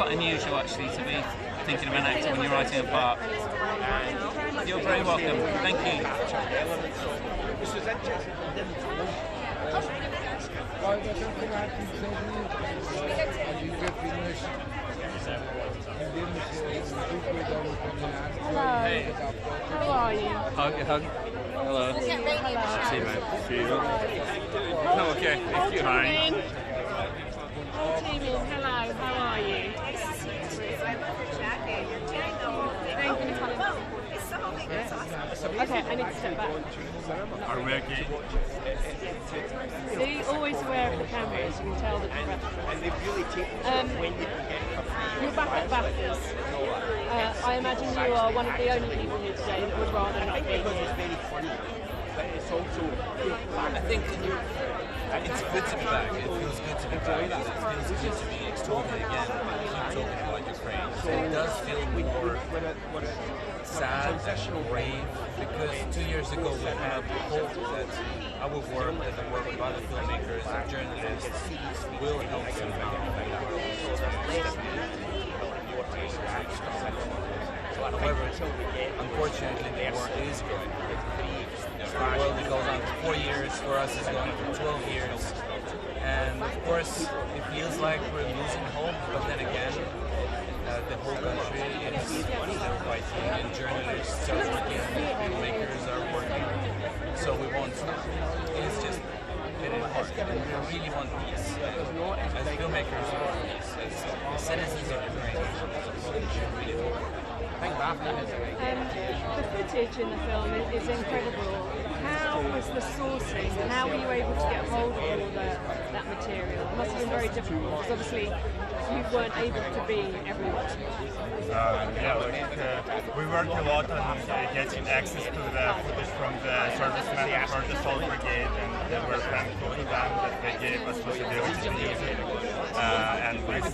not unusual actually to be thinking of an actor when you're writing a part. And you're very welcome. Thank you. Hello. Hey. How are you? Hug. Hello. See you, man. See you. No, okay. Thank you. Hi. Hi, Timmy. Hello. How are you? I love your jacket. Your tango. Thank you. It's so big. It's awesome. Okay, I need to step back. Are we okay? See, always aware of the cameras, you can tell the professionals. You're back at BAFTAs. I imagine you are one of the only people here today that would rather not be here. I think it's good to be back. It feels good to be back. It feels good to be extolling again and keep talking about Ukraine. It does feel more sad and brave because 2 years ago we had hope that our work, that the work of other filmmakers and journalists will help somehow affect the world. However, unfortunately, the war is going on. For the world, it goes on for 4 years. For us, it's going for 12 years. And of course, it feels like we're losing hope, but then again, the whole country is still fighting, and journalists are working, filmmakers are working, so we won't stop. It's just very hard, and we really want peace. As filmmakers, we want peace. As citizens of Ukraine, we really hope. The footage in the film is incredible. How was the sourcing? How were you able to get hold of all that material? It must have been very difficult because obviously you weren't able to be everywhere. We worked a lot on getting access to the footage from the servicemen for the Soul Brigade, and we're thankful to them that they gave us possibility to use it. And this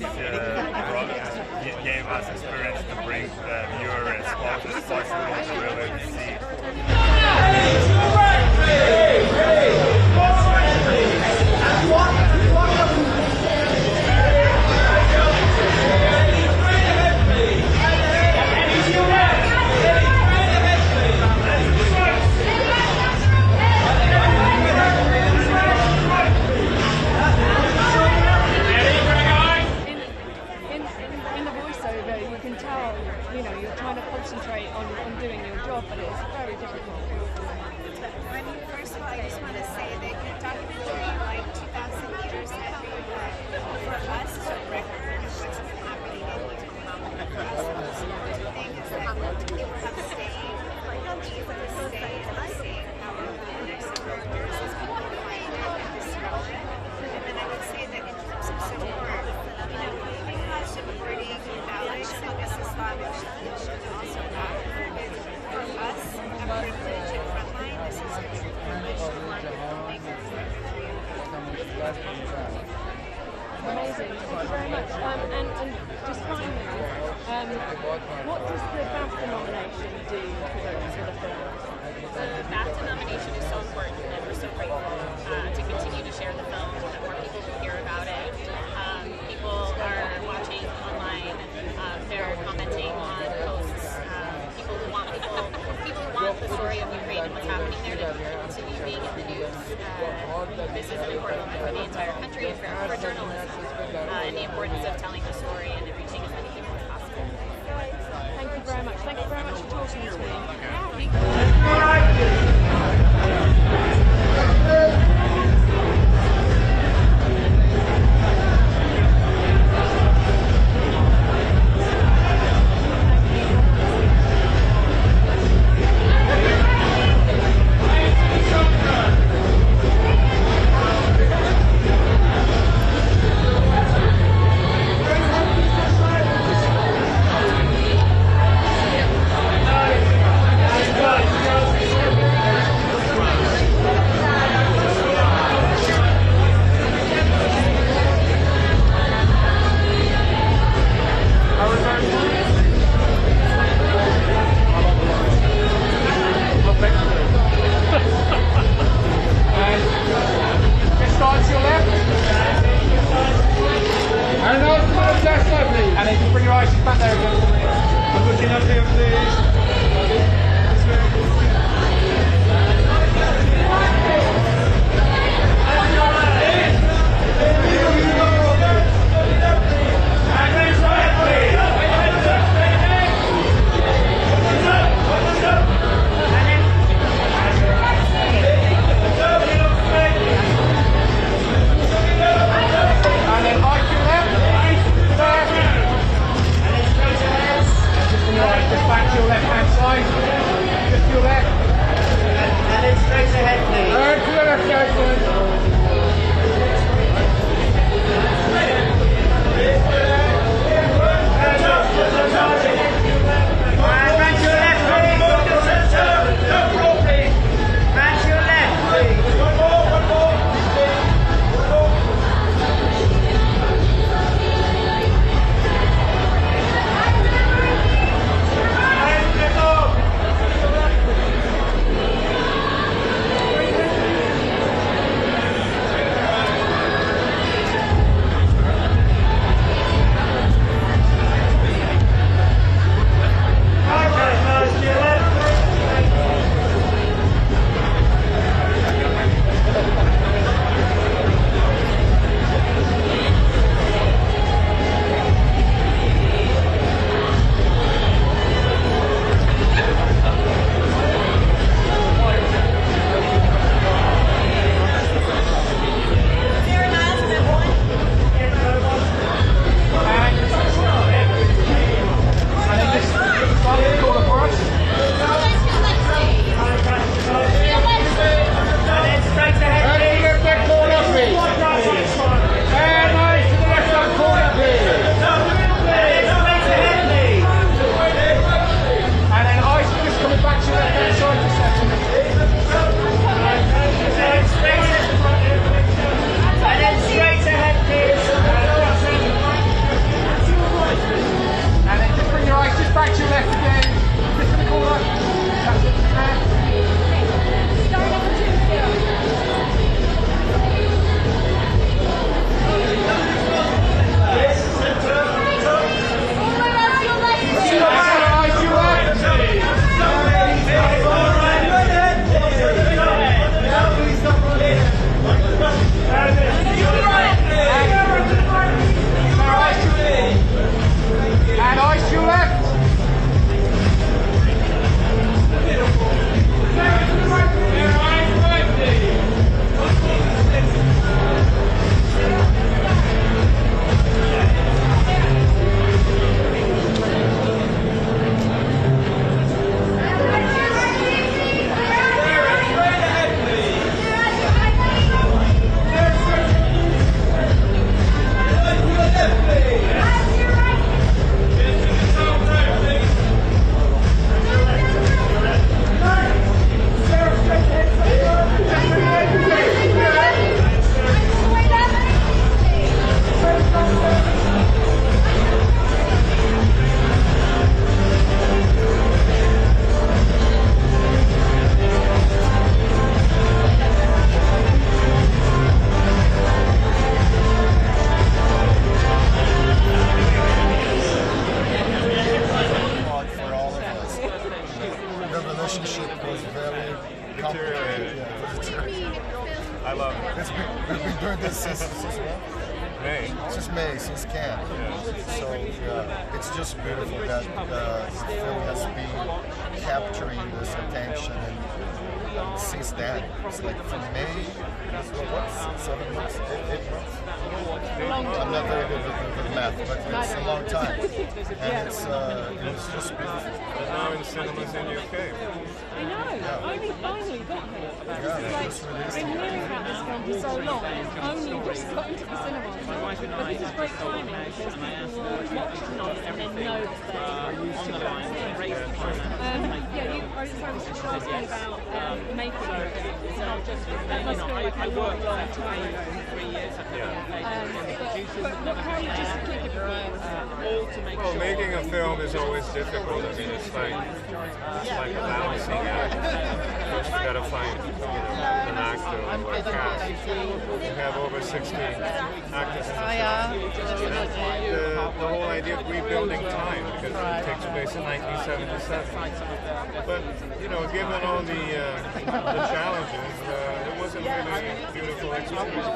gave us experience to bring the viewer as close as possible to really receive. You're trying to concentrate on doing your job, but it's very difficult. First of all, I just want to say that your documentary, like 2,000 years, for us is a record of what's been happening in Waddingham. The thing is that people have stayed, and seeing how our characters is people find it and discover it. And then I would say that in terms of support, because supporting Alicia Vikander should also have for us a privilege and frontline. This is a true privilege to work with filmmakers. Amazing, thank you very much. And just finally, what does the BAFTA nomination do for the film? The BAFTA nomination is so important, and we're so grateful to continue to share the film, so that more people can hear about it. People are watching online, they're commenting on posts. People who want the story of Ukraine and what's happening there to continue being in the news. This is an important moment for the entire country and for journalism, and the importance of telling the story and reaching as many people as possible. Thank you very much. Thank you very much for talking to me. Ice, she's back there again. I'm looking up here, please. Just back to your left hand side. Just to your left. And then straight ahead, please. Turn to your left, guys. Well, making a film is always difficult. I mean, it's like a balancing act. First, you got to find an actor or a cast. We have over 60 actors in the film. The whole idea of rebuilding time because it takes place in 1977. But you know, given all the challenges, it wasn't really a beautiful experience.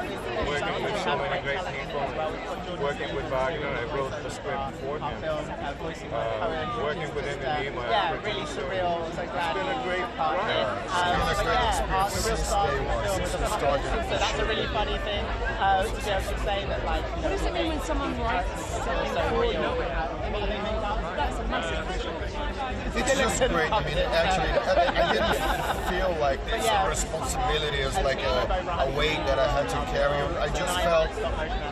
Working with so many great people, working with Wagner, I wrote the script for him. Working with Infiniti, my producer. It's been a great ride. It's been a great experience since day one, since we started. So that's a really funny thing to be able to say that, like, you know, what does it mean when someone writes something for you? That's a massive thing. It's just great. I mean, actually, I didn't feel like this responsibility as like a weight that I had to carry. I just felt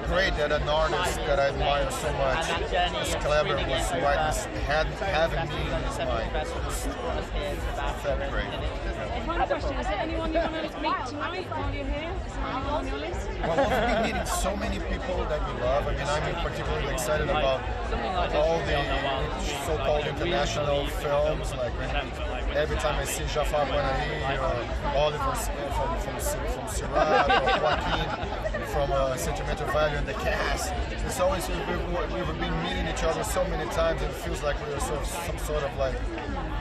great that an artist that I admire so much, as clever, was having me in his mind. It felt great. One question, is there anyone you want to meet tonight while you're here? Is there anyone on your list? Well, we've been meeting so many people that we love. I mean, I'm particularly excited about all the so-called international films. Like every time I see Jafar Panahi or Oliver from Siraj or Joaquin from Sentimental Value and the cast, it's always we've been meeting each other so many times. It feels like we're some sort of like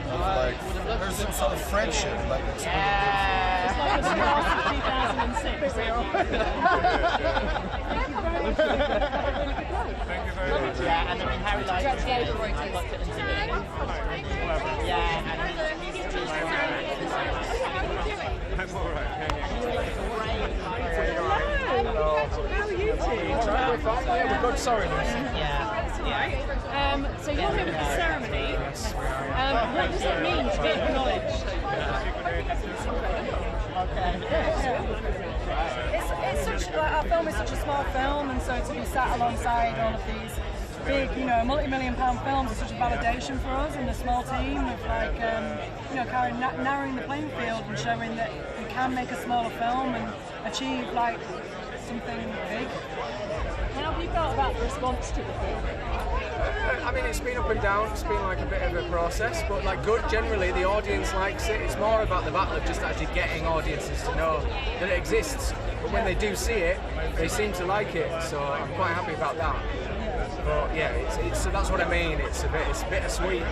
there's some sort of friendship. Like it's like the stars of 2006. Thank you very much. Yeah, and I mean, Harry likes it. Yeah, and I'm all right. How are you two? We're fine. Yeah, we're good. Sorry, Lucy. So you're here with the ceremony. What does it mean to be acknowledged? It's such, our film is such a small film, and so to be sat alongside all of these big, you know, multi-million-pound films is such a validation for us and the small team of like, you know, kind of narrowing the playing field and showing that we can make a smaller film and achieve like something big. How have you felt about the response to the film? I mean, it's been up and down. It's been like a bit of a process, but like good. Generally, the audience likes it. It's more about the battle of just actually getting audiences to know that it exists. But when they do see it, they seem to like it. So I'm quite happy about that. But yeah, so that's what I mean. It's bittersweet.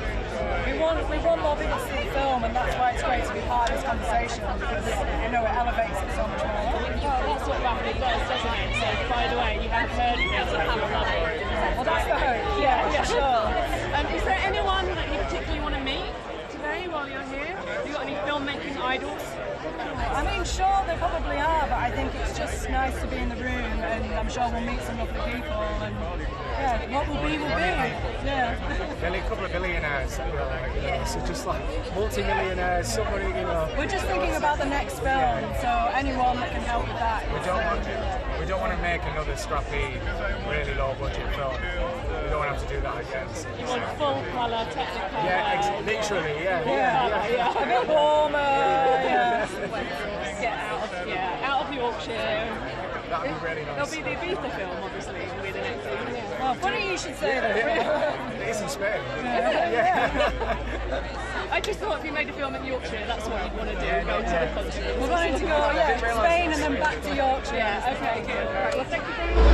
We want more people to see the film, and that's why it's great to be part of this conversation because you know it elevates it so much more. Well, that's what BAFTA does, doesn't it? So by the way, you have heard it, so have a love it. Well, that's the hope. Yeah, sure. Is there anyone that you particularly want to meet today while you're here? Have you got any filmmaking idols? I mean, sure, there probably are, but I think it's just nice to be in the room, and I'm sure we'll meet some lovely people, and yeah, what will be, will be. Yeah. Nearly a couple of billionaires, you know, so just like multi-millionaires, somebody, you know. We're just thinking about the next film, so anyone that can help with that. We don't want to make another scrappy, really low-budget film. We don't want to have to do that again. So, you want full colour, technicolor. Yeah, literally, yeah. A bit warmer. Yeah. Get out of Yorkshire. That'd be really nice. There'll be the Ibiza film, obviously, will be the next thing. Well, funny you should say that. It is in Spain. I just thought if you made a film in Yorkshire, that's what you'd want to do, go to the country. We're going to go, Spain and then back to Yorkshire. Yeah, okay, good. All right, well, thank you very much.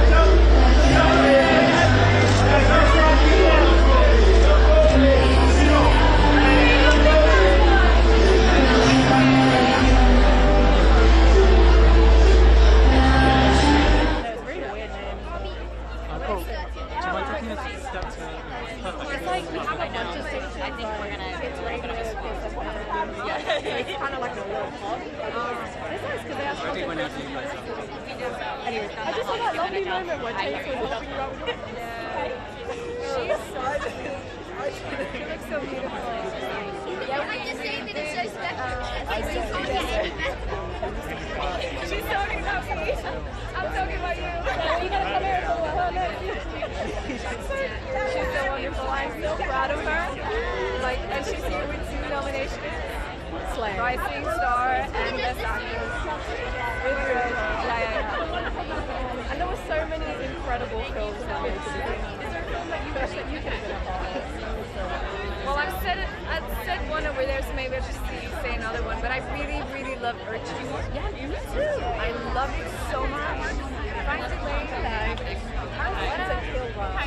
It's kind of like a little pod. It's nice because they have something. Anyway, I just saw that lovely moment where Tate was helping you out with your She's so she looks so beautiful. Yeah, we just say that it's so special. She's talking about me. I'm talking about you. Are you going to come here for her next? She's so wonderful. I'm so proud of her. Like, and she's here with 2 nominations. Rising Star and Best Actress. Really good. Yeah. And there were so many incredible films that made it. Is there a film that you wish that you could have been a part of? Well, I've said one over there, so maybe I'll just say another one. But I really love Archie. Yeah, you too. I love it so much. Frankly,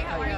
how are you?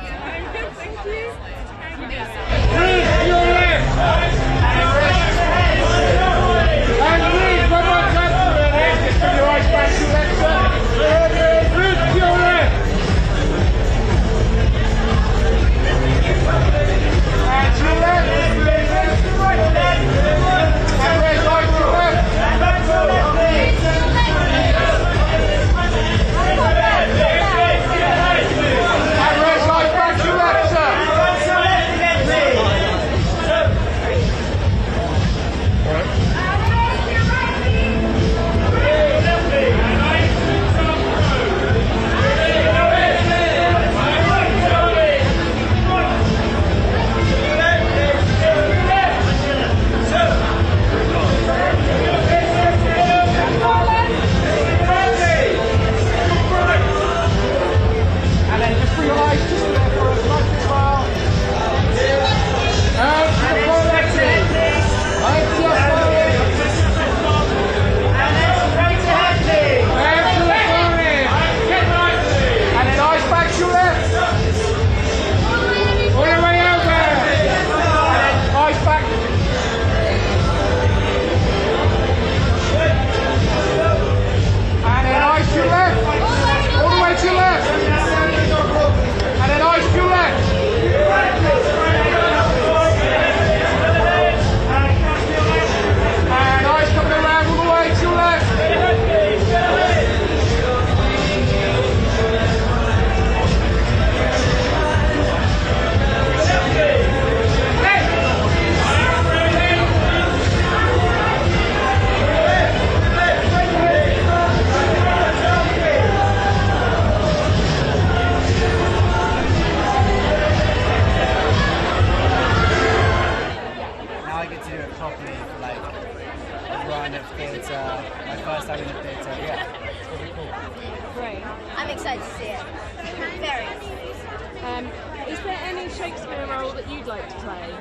Shakespeare role that you'd like to play?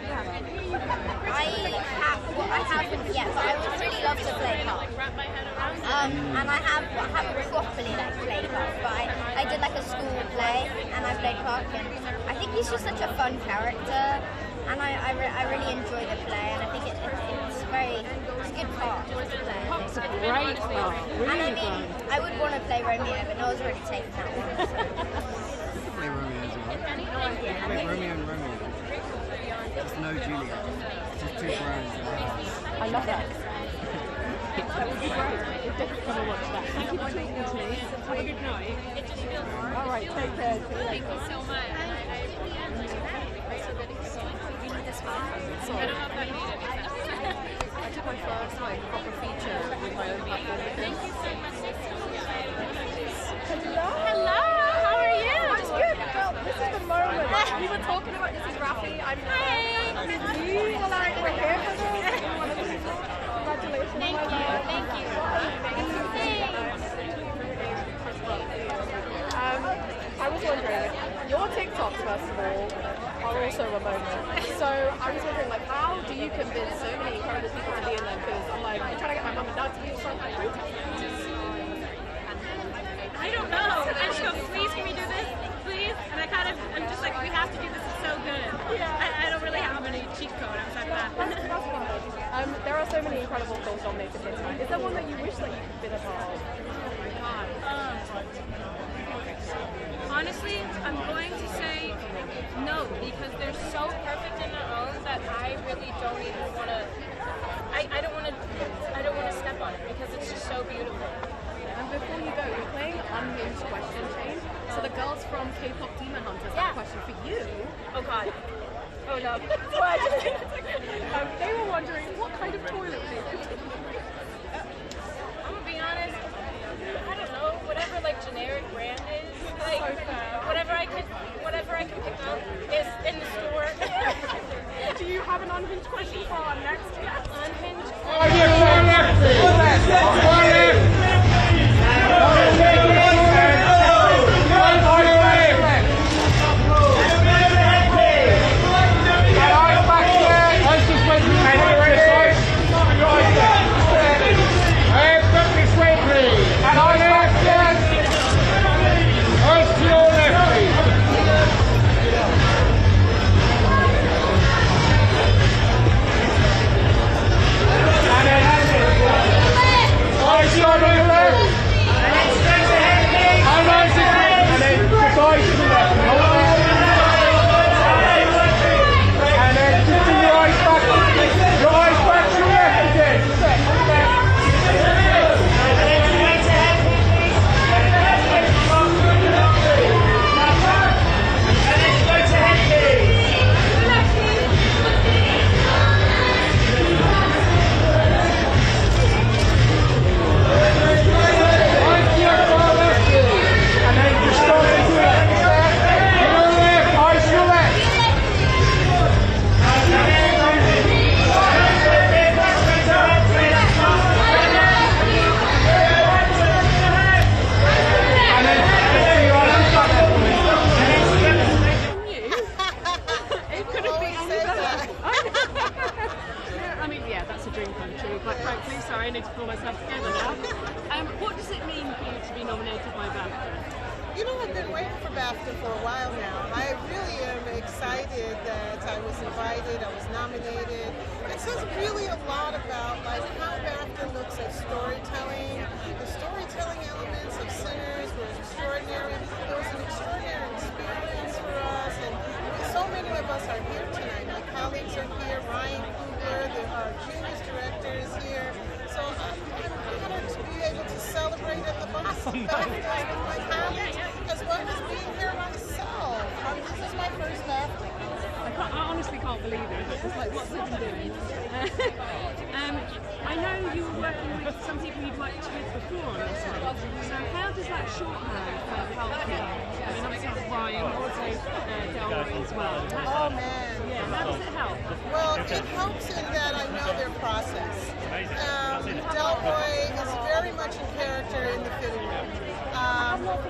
I haven't yet, but I would really love to play Puck. And I haven't properly played Puck, but I did like a school play and I played Puck, and I think he's just such a fun character, and I really enjoy the play, and I think it's a good part to play. Puck's a great part, really and I mean, fun. I would want to play Romeo, but Noah's already taken that one. Play Romeo as well. Play Romeo and Romeo. Just no Juliet. Just two browns. I love that. That would be great. We'll definitely come and watch that. Thank you for talking to me. Have a good night. All right, take care. Thank you so much. I don't know if I need it. I did my first proper feature with my own platform. Thank you so much. Hello. Hello. How are you? I'm good. Well, this is the moment. We were talking about this is Rafi. I'm you were like, we're here for this. Congratulations. Thank you. Thank you. I was wondering, your TikToks, first of all, are also a moment. So I was wondering, like, how do you convince so many incredible people to be in them? Because I'm like, I'm trying to get my mum and dad to be in front of my I don't know. I just go, please, can we do this? Please? And I'm just like, we have to do this. It's so good. Yeah. I don't really have any cheat code outside that. That's fine. There are so many incredible films nominated this time. Is there one that you wish that you could been a part of? Oh my God. Honestly, I'm going to say no, because they're so perfect in their own that I really don't even want to. I don't want to step on it because it's just so beautiful. And before you go, you're playing Unhinged Question Chain. So the girls from K-pop Demon Hunters have a question for you. Oh God. Oh no. They were wondering what kind of toilet paper. I'm gonna be honest. I don't know. Whatever generic brand is, whatever I can pick up is in the store. Do you have an unhinged question for our next guest? Unhinged.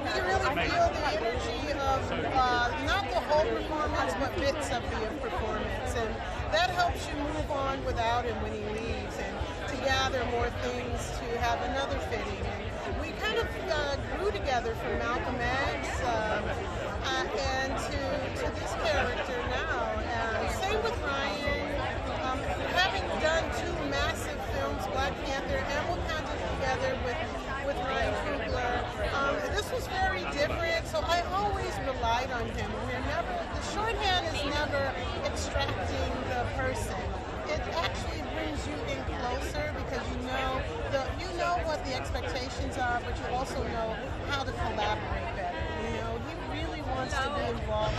We really feel the energy of not the whole performance, but bits of the performance, and that helps you move on without him when he leaves, and to gather more things to have another fitting. And we kind of grew together from Malcolm X and to this character now. Same with Ryan. Having done two massive films, Black Panther and Wakanda together with Ryan Coogler, this was very different, so I always relied on him. The shorthand is never extracting the person. It actually brings you in closer because you know what the expectations are, but you also know how to collaborate better. You know, he really wants to be involved.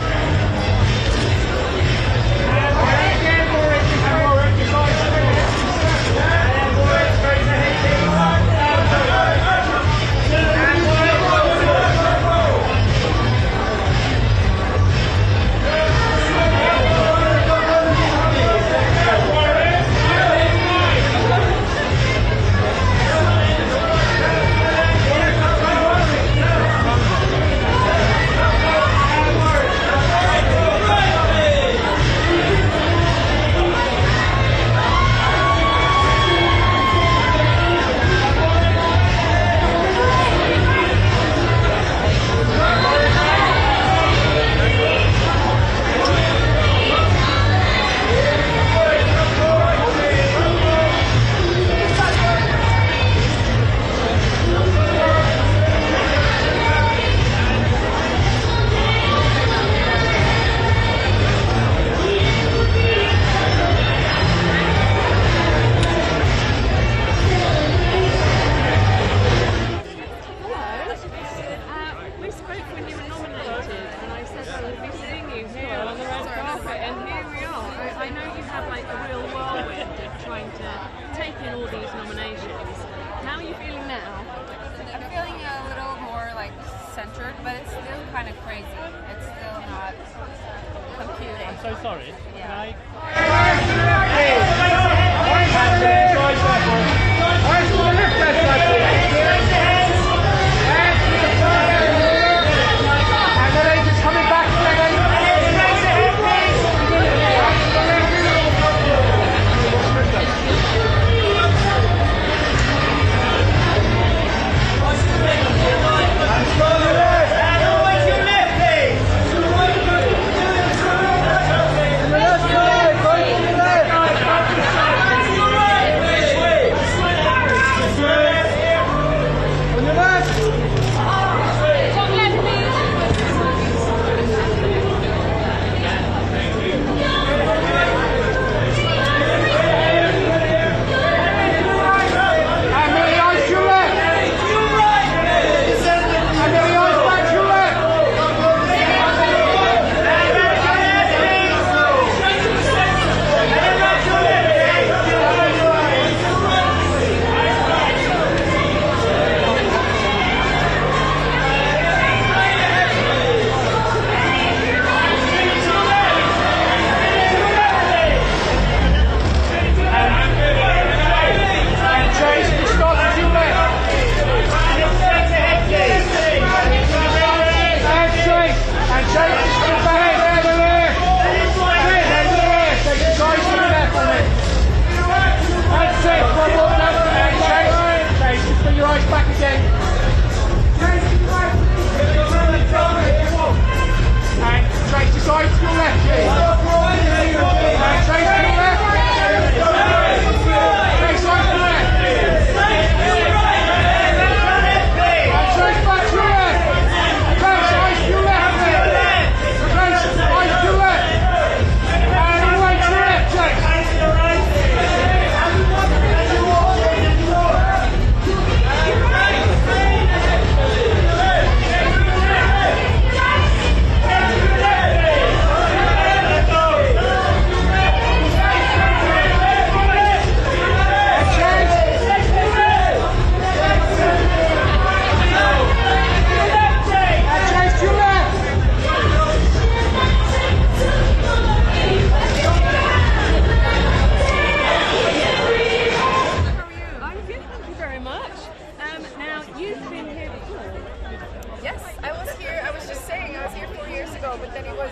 ago, but then it was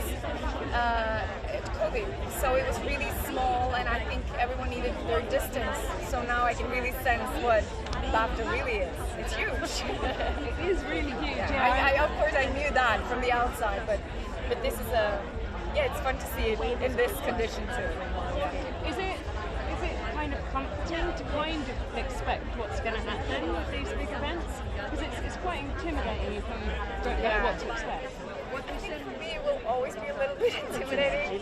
COVID, so it was really small, and I think everyone needed their distance. So now I can really sense what BAFTA really is. It's huge. It is really huge. Yeah, I of course I knew that from the outside, but this is it's fun to see it in this condition too. Yeah. Is it kind of comforting to kind of expect what's going to happen with these big events? Because it's quite intimidating if you don't know what to expect. I think for me it will always be a little bit intimidating,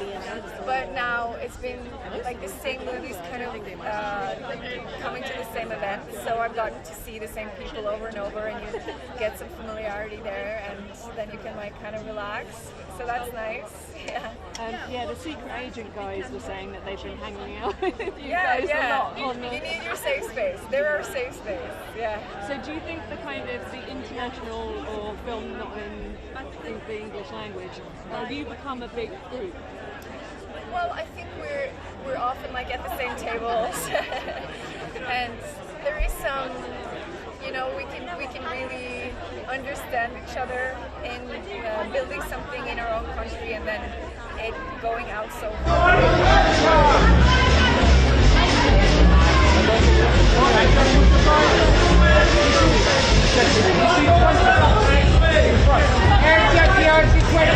but now it's been like the same movies kind of coming to the same event, so I've gotten to see the same people over and over, and you get some familiarity there, and then you can like kind of relax, so that's nice. Yeah. The secret agent guys were saying that they've been hanging out with you guys a lot. You need your safe space. They're our safe space. Yeah. So do you think the international or film not in the English language, have you become a big group? Well, I think we're often like at the same tables, and there is some, we can really understand each other in building something in our own country, and then it going out so far.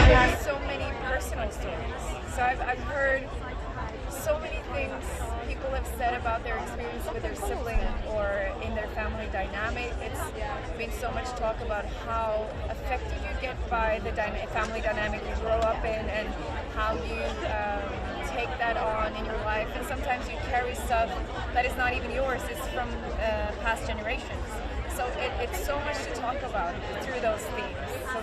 There's so many personal stories. So I've heard so many things people have said about their experience with their sibling or in their family dynamic. It's been so much talk about how affected you get by the family dynamic you grow up in, and how you take that on in your life. And sometimes you carry stuff that is not even yours, it's from past generations. So it's so much to talk about through those themes. So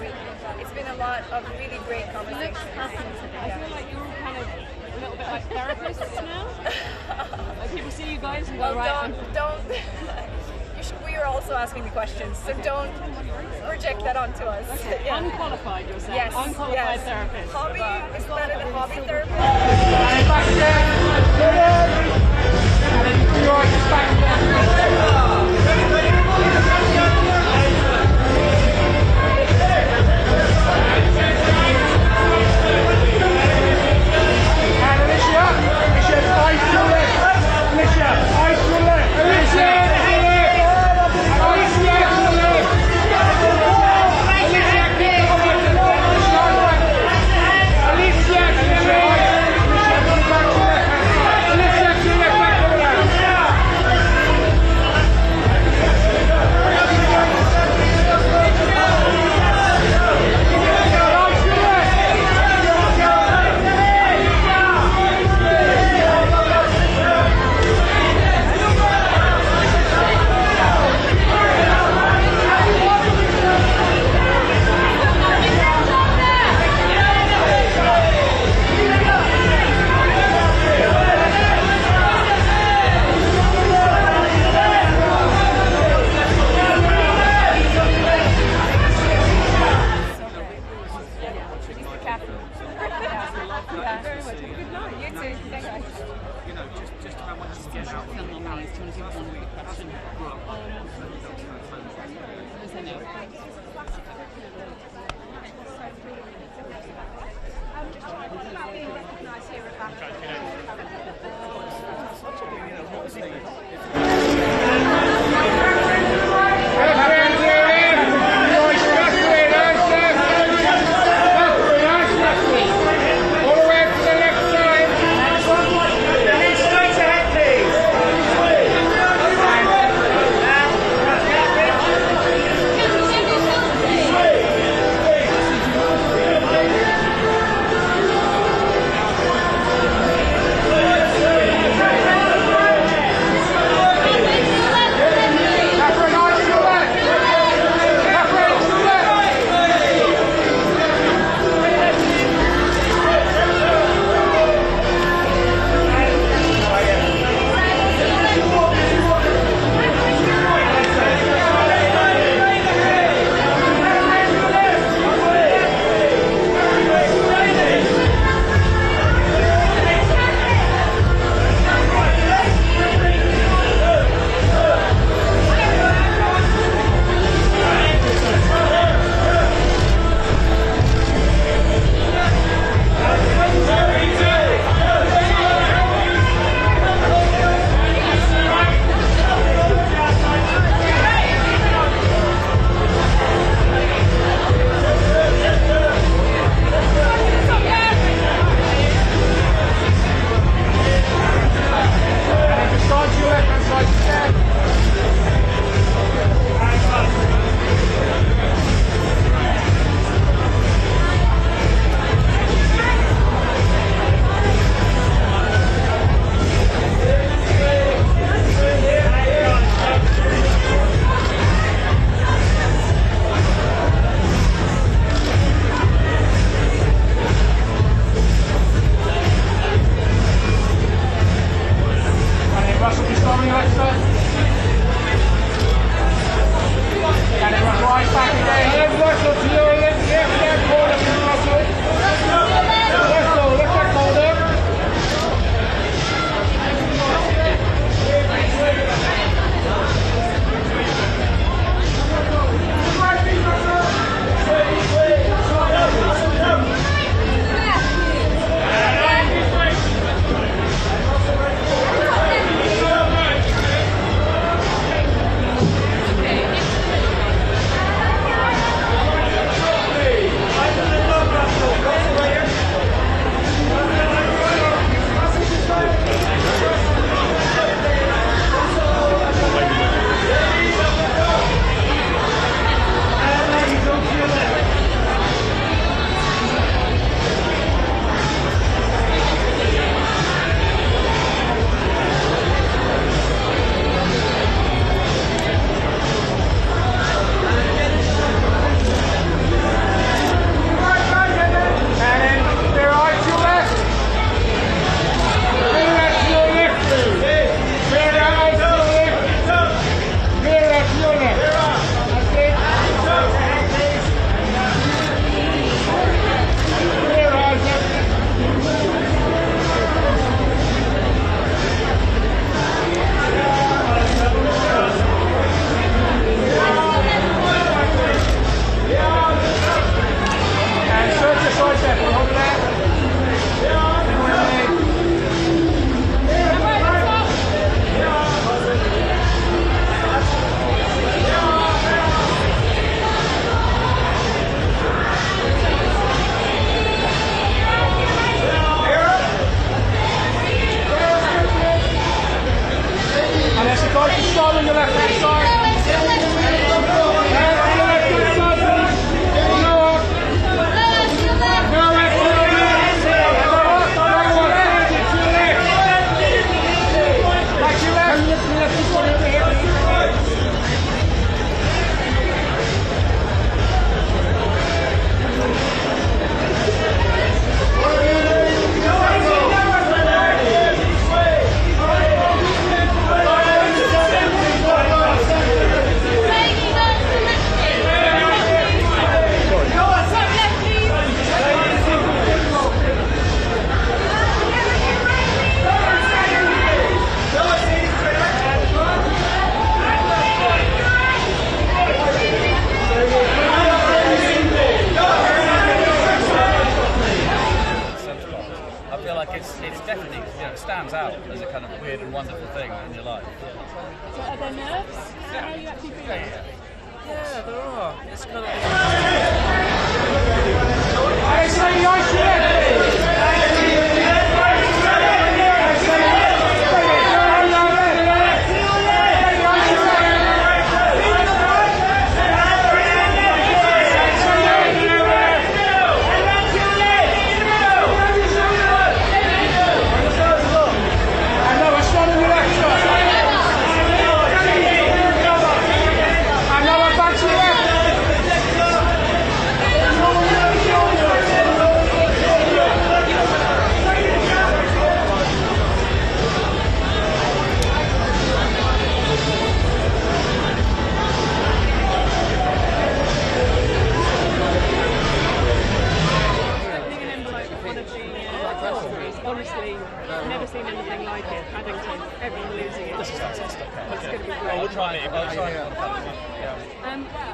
it's been a lot of really great conversations. I feel like you're all kind of a little bit like therapists now. Like people see you guys and go, don't. We are also asking the questions, so don't project that onto us. Okay. Yeah. Unqualified, you're saying? Yes. Unqualified therapist. Hobby, isn't that a hobby therapist? stands out as a kind of weird and wonderful thing in your life. So are there nerves? How are you actually feeling? Yeah, there are. It's kind of... Honestly, I've never seen anything like it. Paddington, everyone losing it. This is fantastic. It's going to be great. Oh, we'll try it.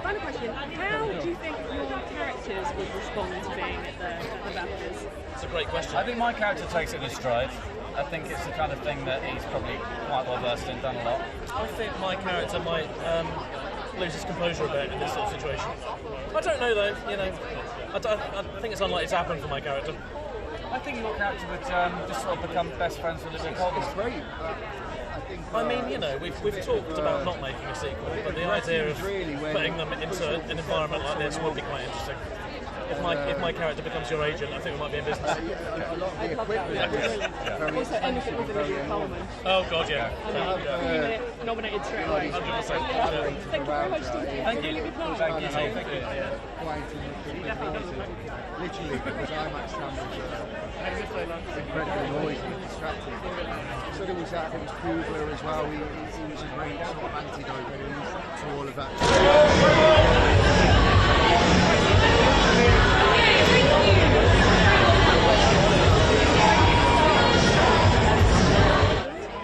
Final question. How do you think your characters would respond to being at the BAFTAs? It's a great question. I think my character takes it in stride. I think it's the kind of thing that he's probably quite well versed in, done a lot. I think my character might lose his composure a bit in this sort of situation. I don't know though, you know. I think it's unlikely to happen for my character. I think your character would just sort of become best friends with Olivia Colman. It's great. I mean, you know, we've talked about not making a sequel, but the idea of putting them into an environment like this would be quite interesting. If my character becomes your agent, I think we might be in business. Also, anything with Olivia Colman. Oh God, yeah. Nominated straight away. 100%. Thank you very much. Thank you. Thank you. Literally, because IMAX sound was incredibly noisy and distracting. So there was that, there was Kugler as well. He was a great sort of antidote to all of that.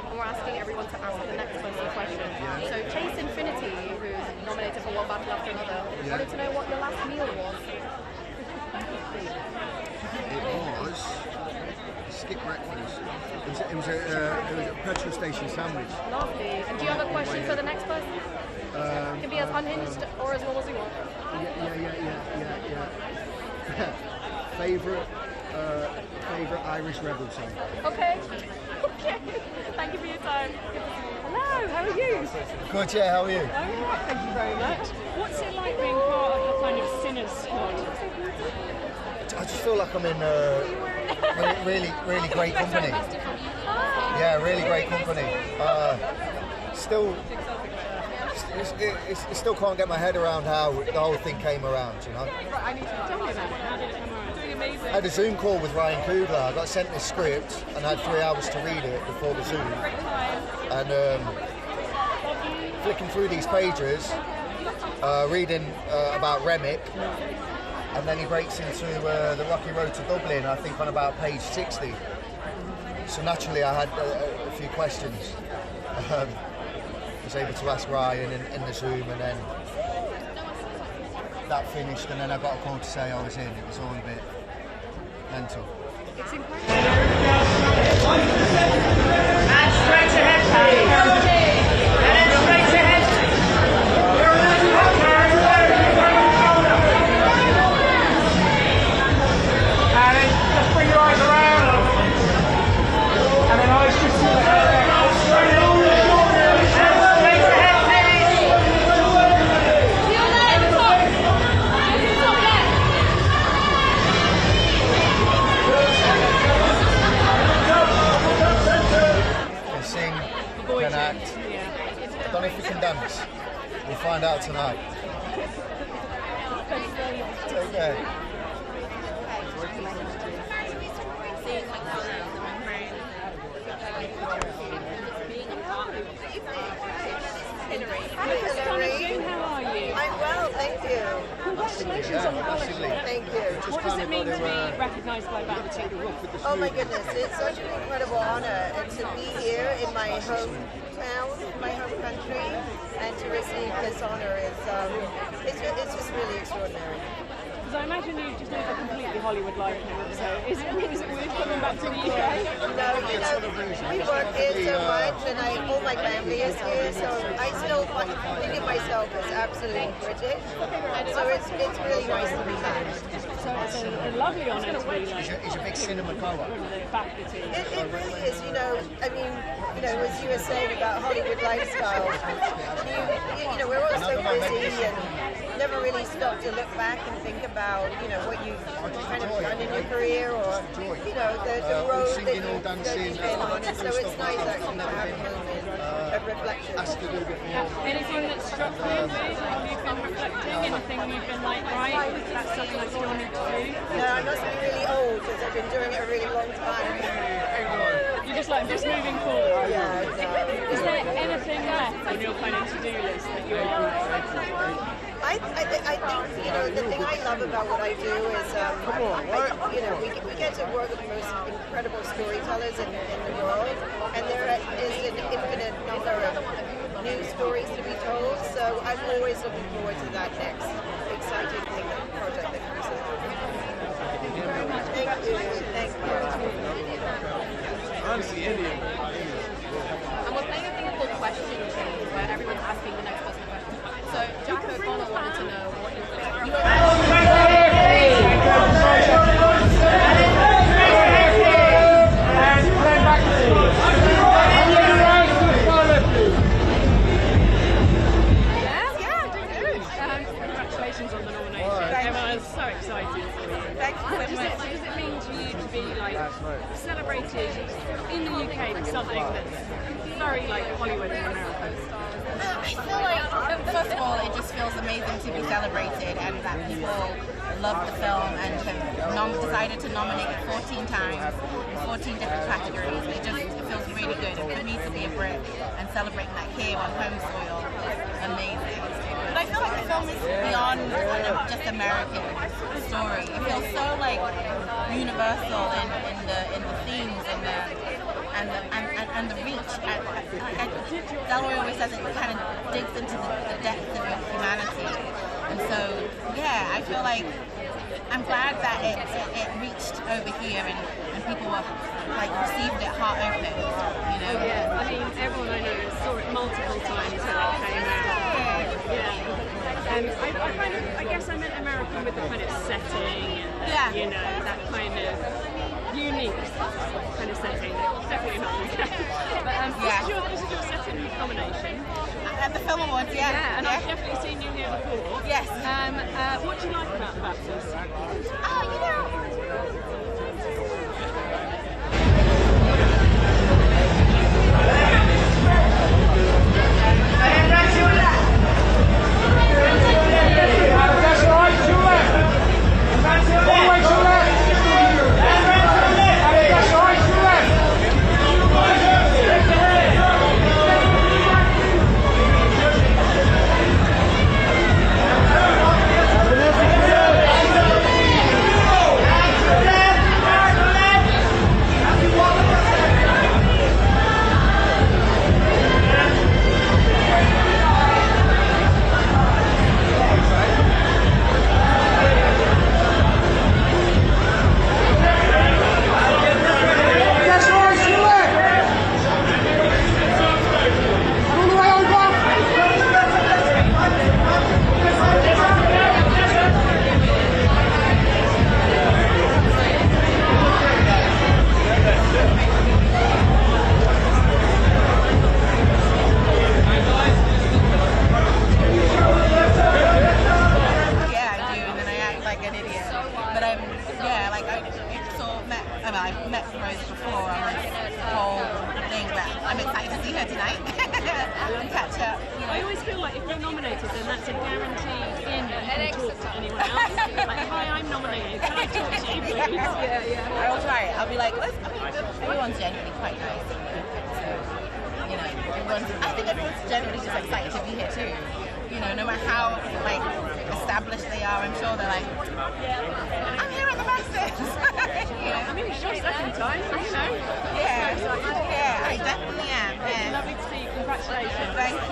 And we're asking everyone to ask the next question. So Chase Infiniti, who's nominated for one battle after another, wanted to know what your last meal was. It was a skip breakfast. It was a petrol station sandwich. Lovely. And do you have a question for the next person? It can be as unhinged or as normal as you want. Yeah. Favourite Irish rebel song. Okay. Thank you for your time. Hello, how are you? Good, yeah, how are you? I'm all right, thank you very much. What's it like being part of the kind of Sinners squad? I just feel like I'm in really great company. Yeah, really great company. Still can't get my head around how the whole thing came around, you know. I need to tell me about it. How did it come around? Doing amazing. I had a Zoom call with Ryan Coogler. I got sent this script and I had 3 hours to read it before the Zoom. And flicking through these pages, reading about Remick, and then he breaks into the Rocky Road to Dublin, I think on about page 60. So naturally I had a few questions. I was able to ask Ryan in the Zoom, and then that finished, and then I got a call to say I was in. It was all a bit mental. It's incredible. And straight ahead, please. And then straight ahead. And then just bring your eyes around. And then eyes just to the head. Can act. I don't know if you can dance. We'll find out tonight. Take care. How are you? I'm well, thank you. Congratulations on the ballot. Thank you. What does it mean to be recognised by BAFTA? Oh my goodness, it's such an incredible honour to be here in my hometown, my home country, and to receive this honour is it's just really extraordinary. Because I imagine you just live a completely Hollywood life now, so is it weird coming back to the UK? No, you know, we work here so much, and all my family is here, so I still think of myself as absolutely British. So it's really nice to be back. So it's a lovely honour to be like. He's a big cinema goer. It really is, you know. I mean, you know, as you were saying about Hollywood lifestyle, you know, we're all so busy and never really stop to look back and think about, you know, what you've kind of done in your career, or you know, the road that you've been on. And so it's nice actually to have a moment of reflection. Anything that struck you? Have you been reflecting? Anything you've been like, right, that's something I still need to do? No, I must be really old because I've been doing it a really long time. You're just like, just moving forward. Yeah, no. Is there anything left on your kind of to-do list that you are? I think, you know, the thing I love about what I do is, you know, we get to work with the most incredible storytellers in the world, and there is an infinite number of new stories to be told, so I'm always looking forward to that next exciting thing, project that comes along. Thank you. Thank you. Honestly, Indian. And we're playing a thing called Question Change, where everyone's asking the next person a question. So Jack O'Connor wanted to know what your Congratulations on the nomination. Everyone's so excited for you. Thank you so much. What does it mean to you to be like celebrated in the UK for something that's very like Hollywood in America? I feel like, first of all, it just feels amazing to be celebrated and that people love the film and have decided to nominate it 14 times in 14 different categories. It feels really good. And for me to be a Brit and celebrating that here on home soil is amazing. But I feel like the film is beyond just American story. It feels so like universal in the themes and the reach. Delroy always says it kind of digs into the depth of humanity, and so yeah, I feel like I'm glad that it reached over here and people were like received it heart open, you know. Yeah, I mean everyone I know saw it multiple times when it came out. Yeah. I guess I meant American with the kind of setting and you know, that kind of unique kind of setting. Definitely not UK. But this is your second nomination. At the Film Awards, yeah. And I've definitely seen you here before. Yes. What do you like about the BAFTAs? You know,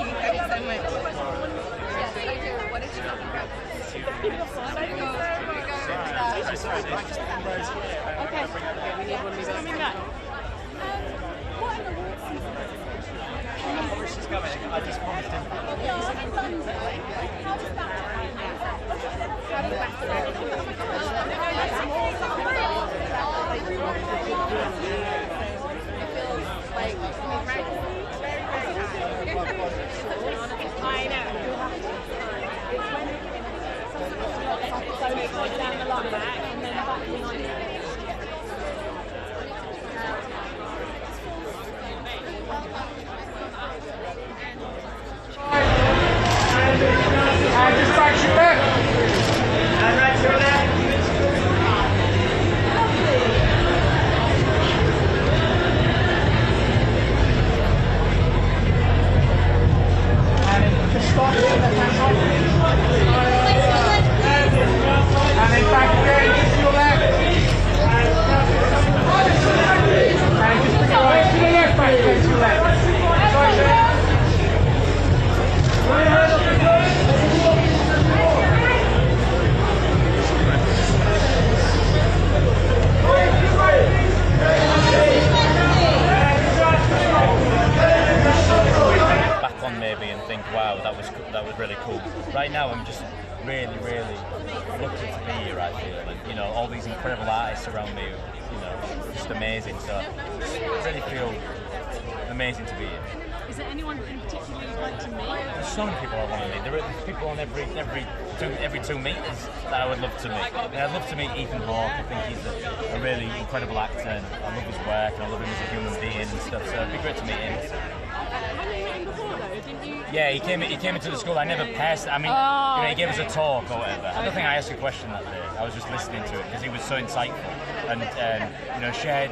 Thank you so much. sorry. Okay. We need one more. Coming back. What an award season. She's coming. I just promised him. Yeah, in London. How does that I know. Down the line back and then back behind it. And just back your back. And right to your left. And just stop it. And then back again, just to your left. And just bring it right to the left, back again to your left. Back on maybe and think, wow, that was really cool. Right now, I'm just really lucky to be here. I feel, and you know, all these incredible artists around me, you know, just amazing. So, I really feel amazing to be here. Is there anyone in particular you'd like to meet? There's so many people I want to meet. There are people on every two meetings that I would love to meet. And I'd love to meet Ethan Hawke. I think he's a really incredible actor, and I love his work, and I love him as a human being and stuff. So it'd be great to meet him. Have you met him before though? Didn't you? Yeah, he came into the school. I never passed. I mean, you know, he gave us a talk or whatever. I don't think I asked a question that day. I was just listening to it because he was so insightful and you know, shared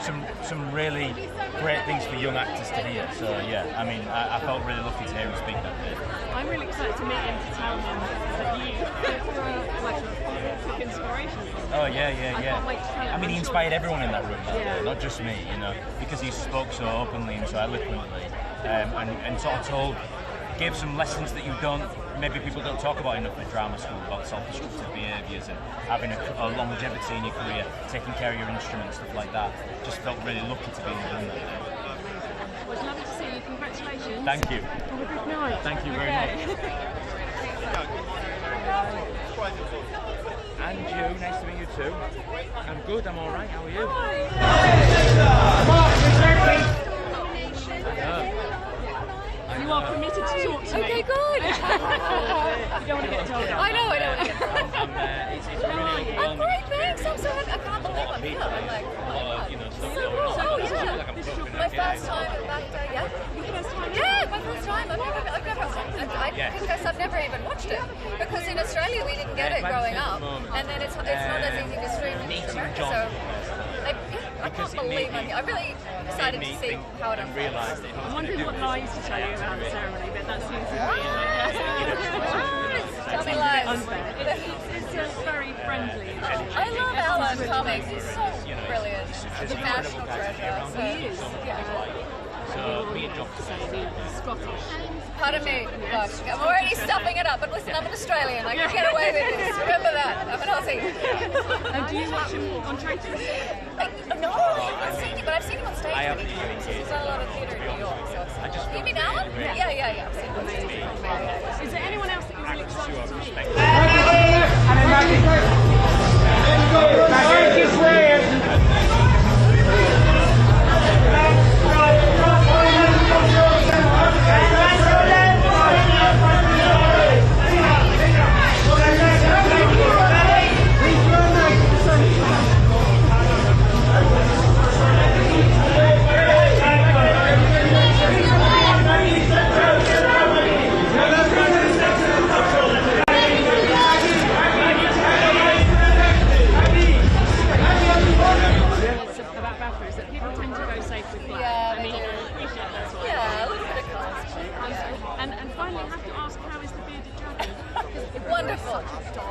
some really great things for young actors to hear. So yeah, I mean, I felt really lucky to hear him speak that day. I'm really excited to meet him to tell him that you're like a inspiration. Oh yeah. I mean, he inspired everyone in that room that day, not just me, you know, because he spoke so openly and so eloquently, and sort of gave some lessons that maybe people don't talk about enough in drama school, about self-destructive behaviours and having a longevity in your career, taking care of your instruments, stuff like that. Just felt really lucky to be in the room that day. Well, it's lovely to see you. Congratulations. Thank you. Have a good night. Thank you very much. And you, nice to meet you too. I'm good, I'm alright, how are you? You are permitted to talk to me. Okay, good. You don't want to get told off. I know, I don't want to get told off. I'm great, thanks. I'm so happy. I can't believe I'm here. I'm like, this is my first time at BAFTA, yeah? Your first time? Yeah, my first time. I confess I've never even watched it because in Australia we didn't get it growing up, and then it's not as easy to stream in America. So I can't believe I'm here. I'm really excited to see how it unfolds. I'm wondering what lies to tell you about the ceremony, but that seems to be Tell me lies. Unfair. It's very friendly. I love Alan Cumming. He's so brilliant. He's a national treasure. So, he is. So, be a doctor. Scottish. Pardon me. Gosh, I'm already stuffing it up, but listen, I'm an Australian. I can get away with this. Remember that. I'm an Aussie. And do you watch him on Traitors? No, I haven't seen him, but I've seen him on stage. He's done a lot of theatre in New York. So. You mean Alan? Yeah. I've seen him on stage. Is there anyone else that you're really excited to meet? And then back in.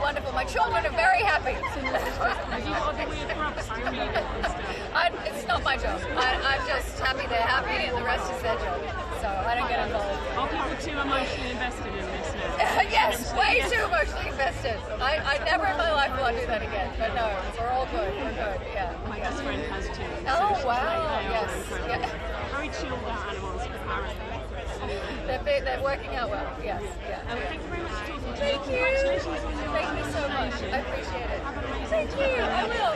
Wonderful. My children are very happy. It's not my job. I'm just happy they're happy and the rest is their job. So I don't get involved. Are people too emotionally invested in this now? Yes, way too emotionally invested. I never in my life will I do that again. But no, we're all good. We're good. Yeah. My best friend has two. Oh wow! Yes. Yeah. Very chilled out animals, apparently. They're working out well. Yes. Yeah. Thank you very much for talking to me. Thank you. Congratulations on your Thank you so much. I appreciate it. Thank you. I will.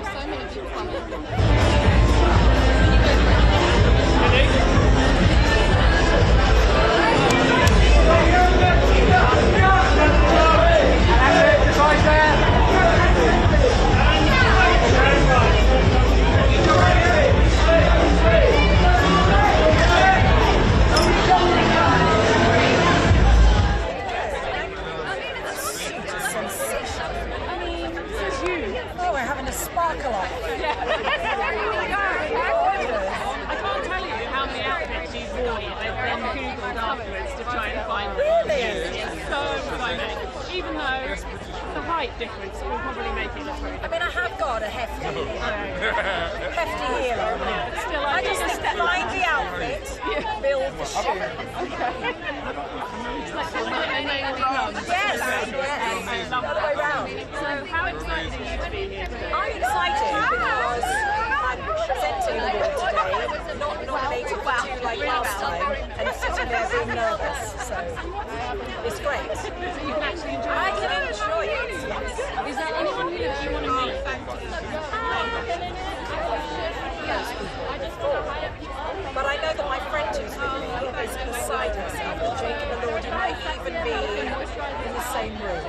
So many people coming. I can't tell you how many outfits you wore and then Googled afterwards to try and find them. It's so funny. Even though the height difference will probably make it look very I have got a hefty heel on. Still, I just find the outfit, build the shoe. It's like yes, the other way round. So how excited are you to be here today? I'm excited because I'm presenting the award today, not nominated for two like last time, and sitting there being nervous. So it's great. So you can actually enjoy it. I can enjoy it. Yes. Is there anyone here that you want to meet? But I know that my friend who's with me is beside herself. Jacob Elordi might even be in the same room.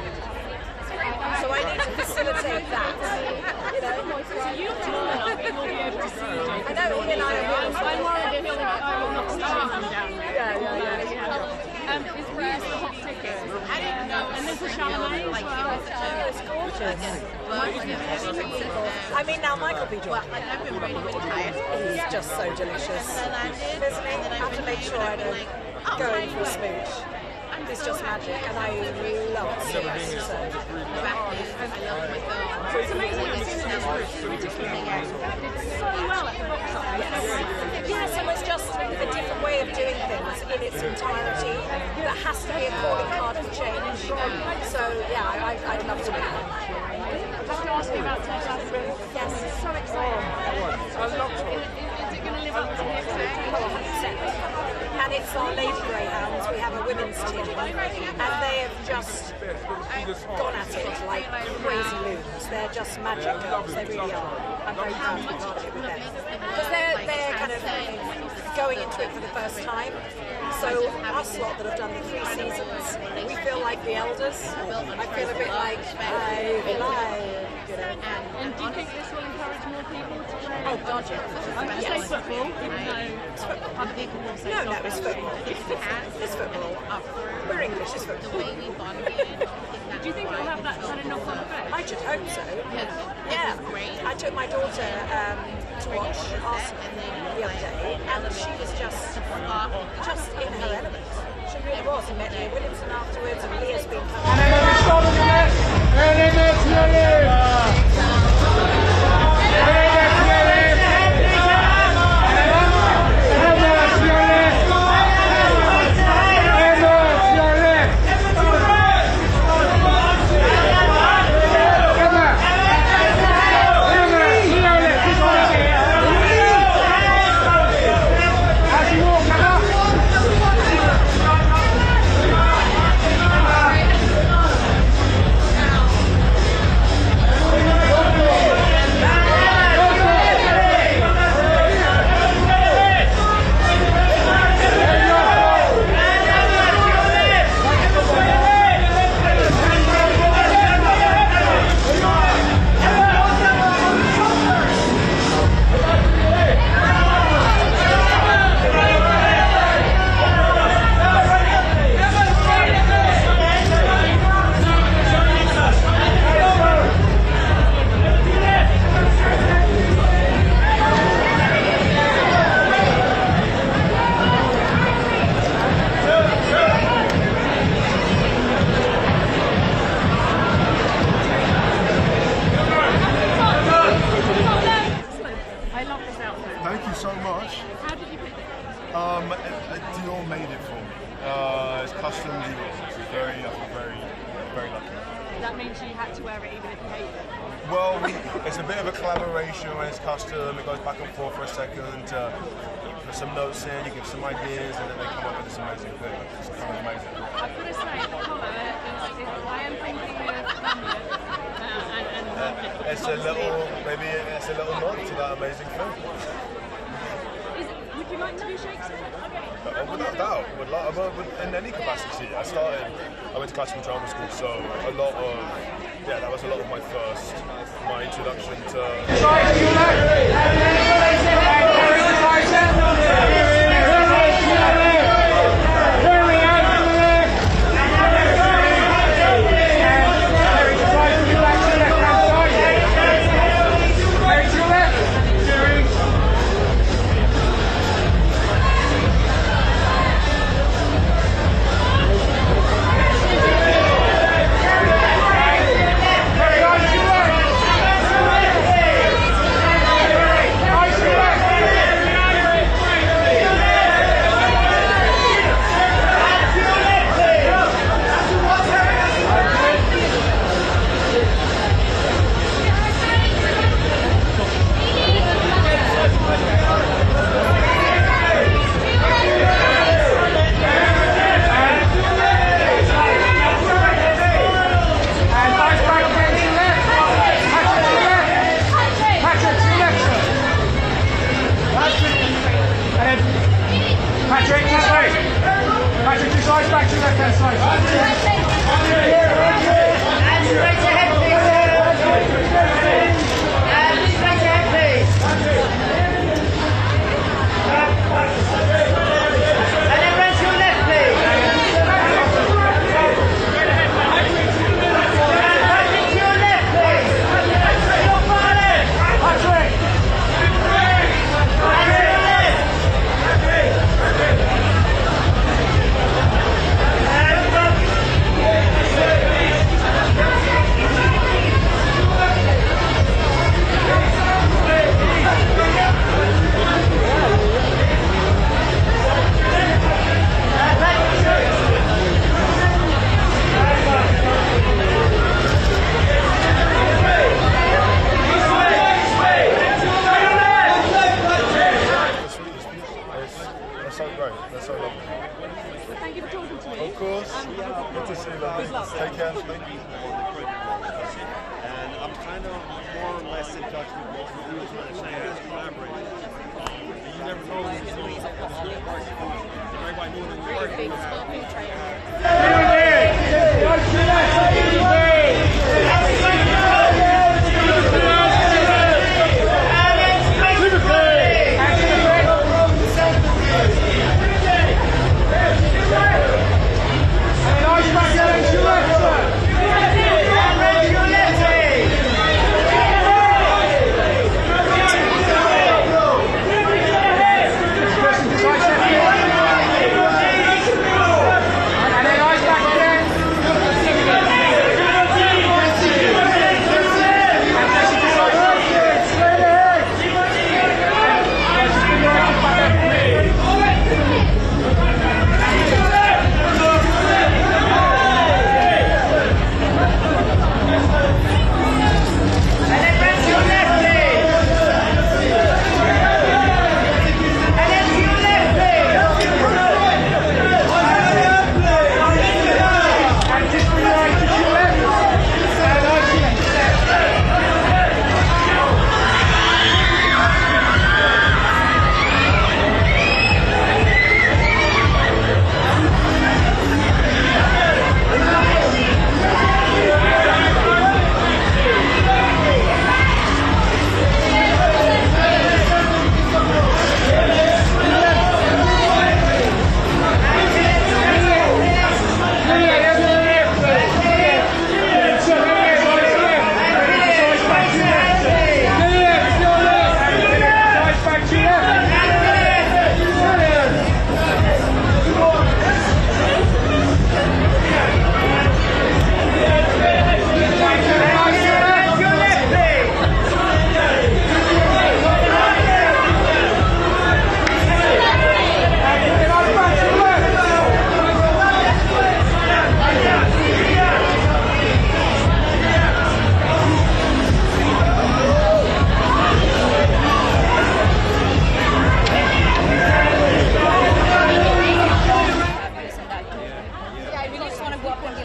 So I need to facilitate that. You know? So you're tall enough that you'll be able to see Jacob. I know, he and I are I'm worried I feel like I will not see him down there. Yeah. Is Riz the hot ticket? And there's a Chalamet as well. It's gorgeous. I mean, now Michael B. Jordan. I've been really, really tired. He's just so delicious. Listen, I have to make sure I don't go in for a smooch. It's just magic, and I love it. So it's amazing that this is ridiculously did so well at the box office. Yes, it was just a different way of doing things in its entirety. That has to be a calling card for change. So yeah, I'd love to be there. I have to ask you about Teyana. Yes, it's so exciting. I love it. Is it going to live up to the expectations? And it's our Lady Greyhounds. We have a women's team, and they have just gone at it like crazy loons. They're just magic girls. They really are. I'm very proud to be part of it with them because they're kind of going into it for the first time. So us lot that have done the 3 seasons, we feel like the elders. I feel a bit like I lie, you know. And do you think this will encourage more people to play? Oh God, yeah. I would say football, even though other people will say no, it's football. It's football. We're English, it's football. Do you think it will have that kind of knock-on effect? I should hope so. Yeah. I took my daughter to watch Arsenal the other day, and she was just in her element. She really was. And met Leah Williamson afterwards, and Leah's been I feel very lucky. That means you had to wear it even if you hate it? Well, it's a bit of a collaboration when it's custom. It goes back and forth for a second. You put some notes in, you give some ideas, and then they come up with this amazing thing. It's kind of amazing. I've got to say, the colour is I am thinking of Hamlet and it's a little nod to that amazing film. Would you like to do Shakespeare? Without doubt, in any capacity. I went to classical drama school, so that was a lot of my introduction And then eyes back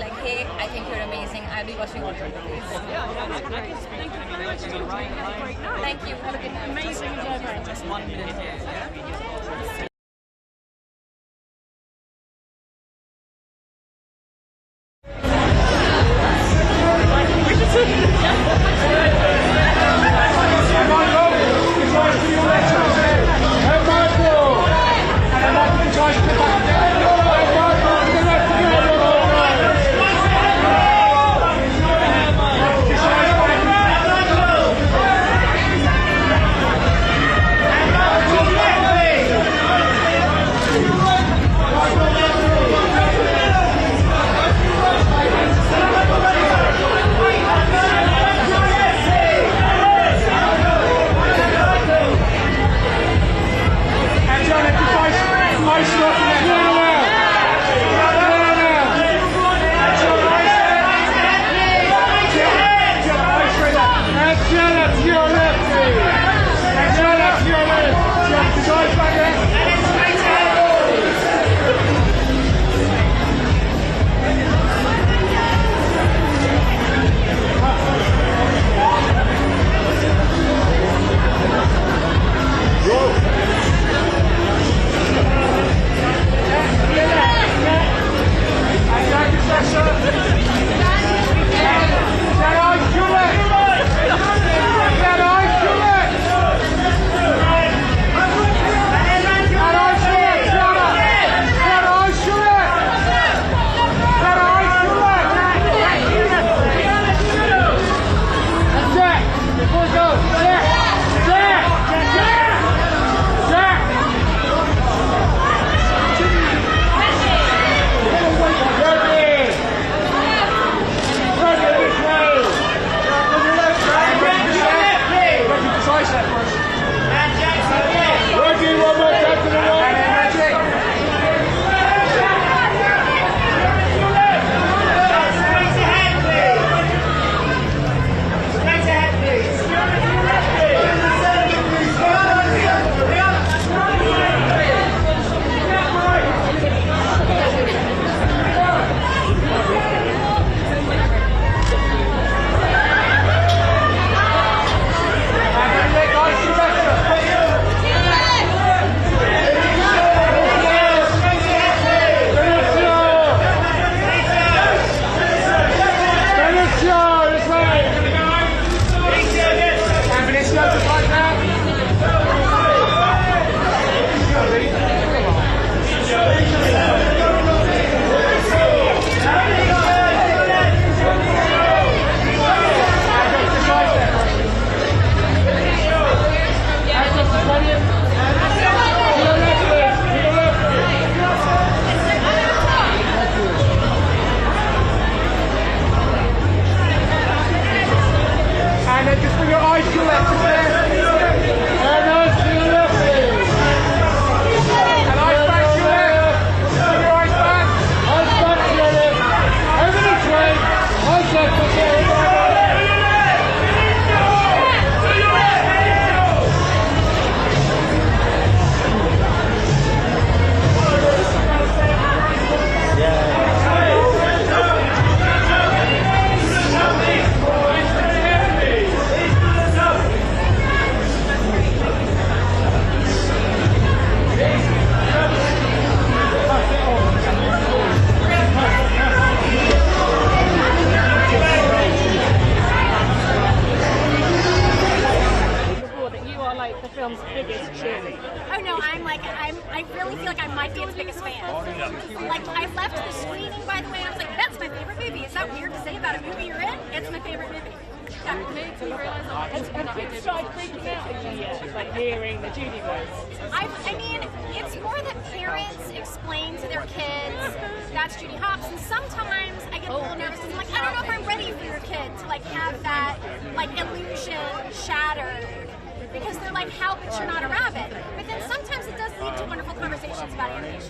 like, hey, I think you're amazing. I'll be watching all your movies. Thank you very much. Thank you. Have a good night. Amazing as ever. Just 1 minute here.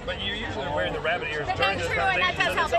But you usually are wearing the rabbit ears But during that's this true, and that does help.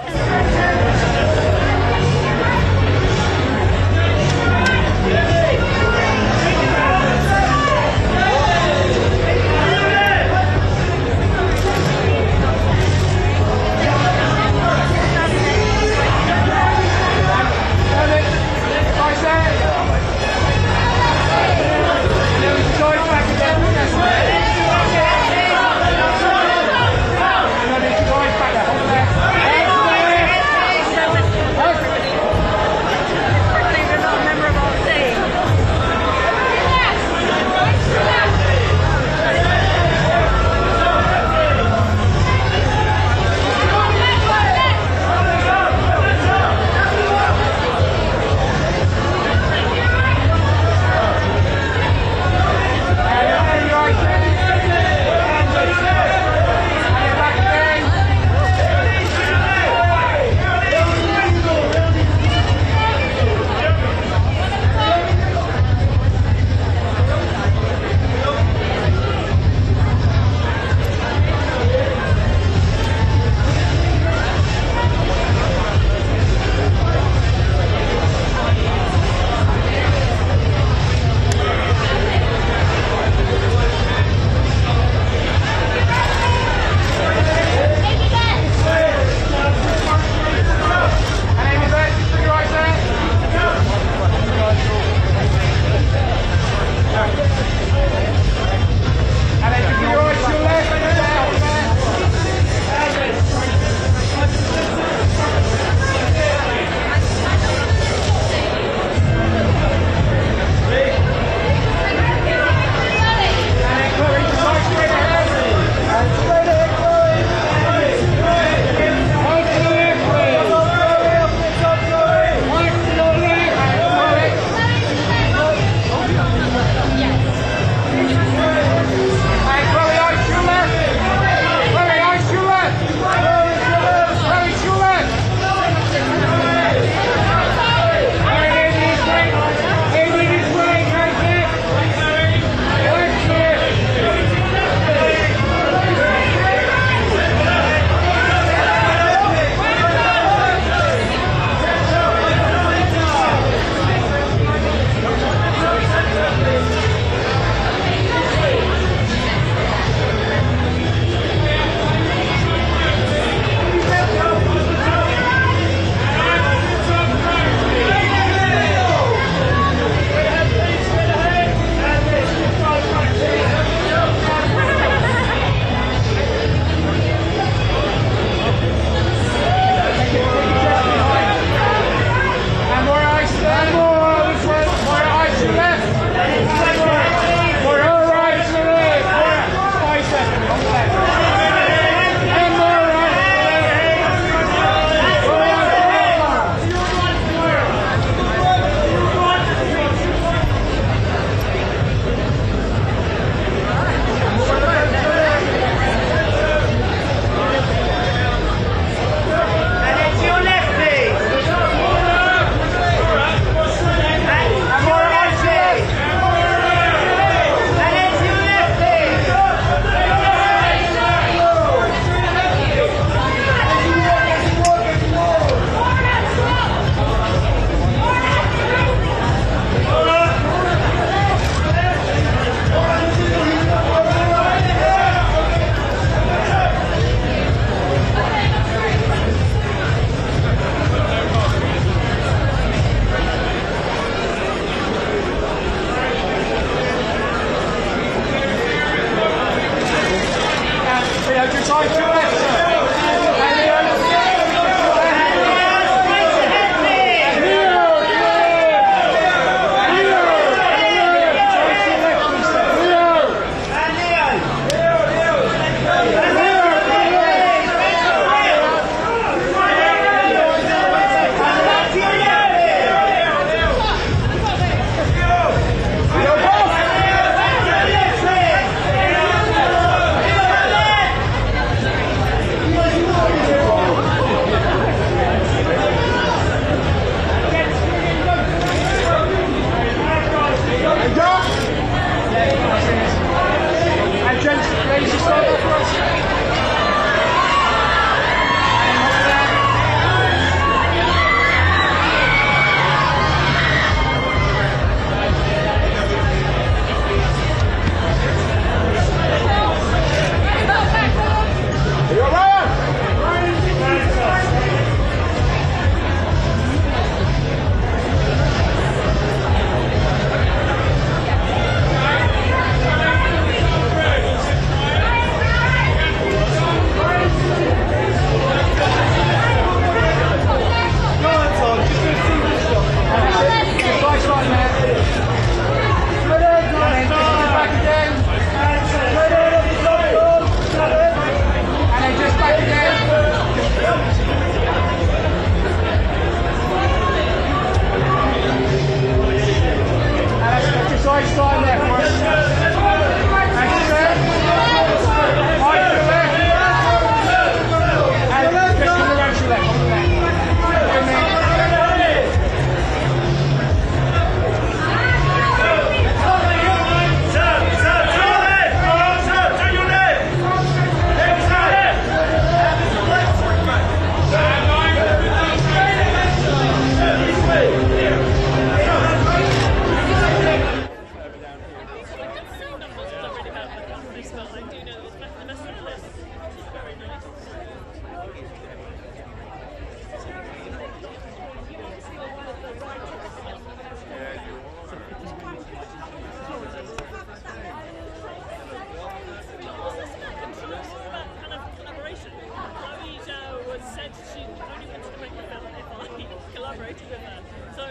creative with her. So,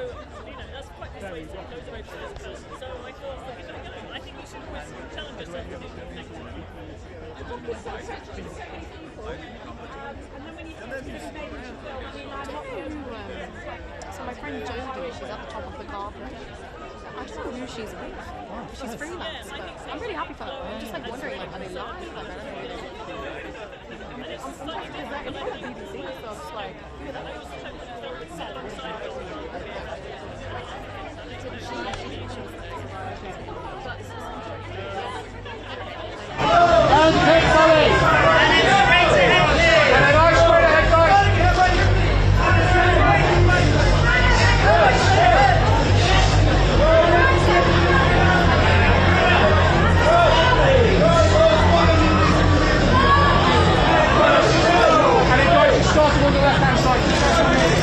you know, that's quite persuasive. Those are very persuasive person. So I thought, you know, I think you should always challenge yourself to do good things. So my friend Jodie, she's at the top of the garden. I just don't know who she's with. She's freelance, but I'm really happy for her. I'm just like wondering, like, are they live? Like, I don't know. I'm sometimes because they're like BBC, so it's like. Starting on the left-hand side.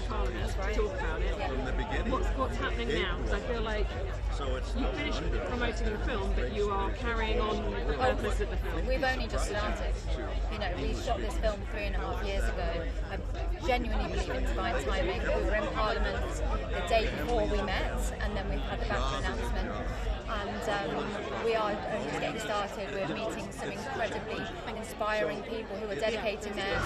Parliament to talk about it. From the beginning. What's happening now? Because I feel like you finished promoting the film, but you are carrying on the purpose of the film. We've only just started. You know, we shot this film 3.5 years ago. I genuinely believe it's divine timing. We were in Parliament the day before we met, and then we've had the BAFTA announcement. And we are only just getting started. We're meeting some incredibly inspiring people who are dedicating their...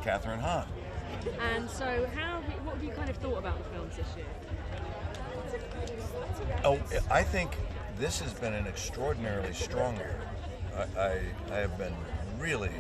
Kathryn Hahn. And so, what have you kind of thought about the films this year? Oh, I think this has been an extraordinarily strong year. I have been really...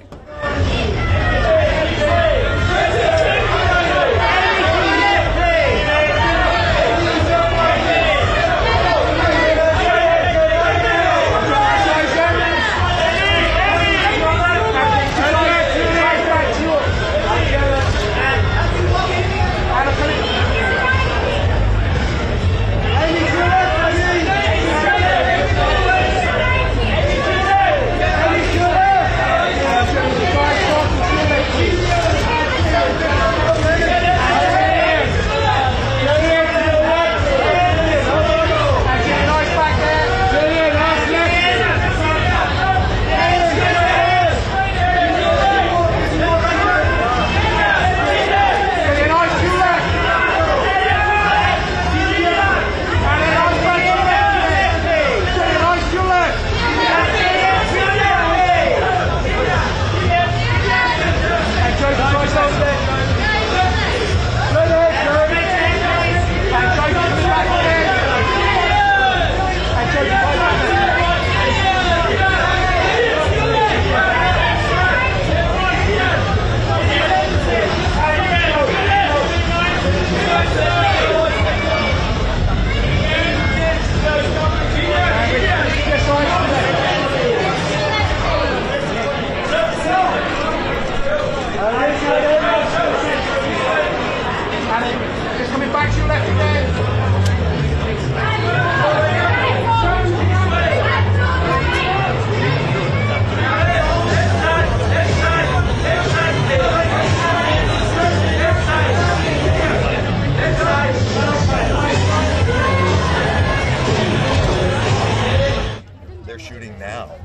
now.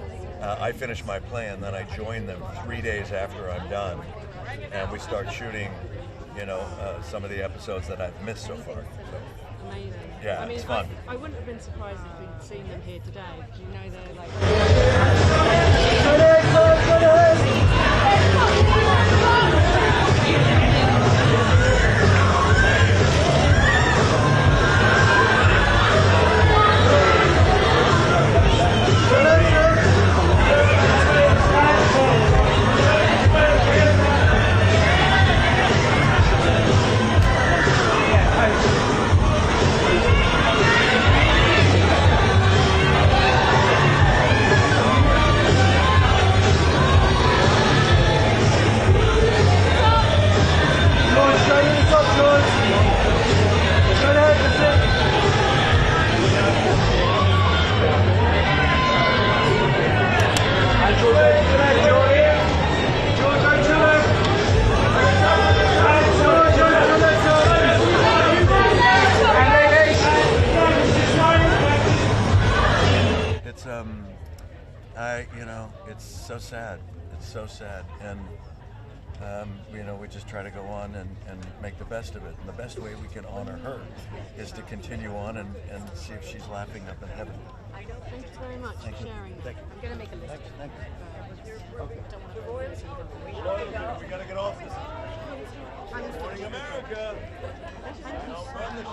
I finish my play and then I join them 3 days after I'm done, and we start shooting, some of the episodes that I've missed so far. So, amazing. yeah, it's fun. I wouldn't have been surprised if we'd seen them here today, because they're like... It's so sad. It's so sad, and we just try to go on and make the best of it. And the best way we can honor her is to continue on and see if she's laughing up in heaven. Thanks very much for sharing. Thank you. I'm going to make a list. Thank you. Okay. We gotta get off this. Morning America. Now run the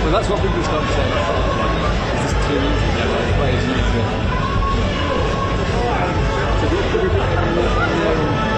So that's what people start to say. Is this too easy? Yeah, it's way too easy.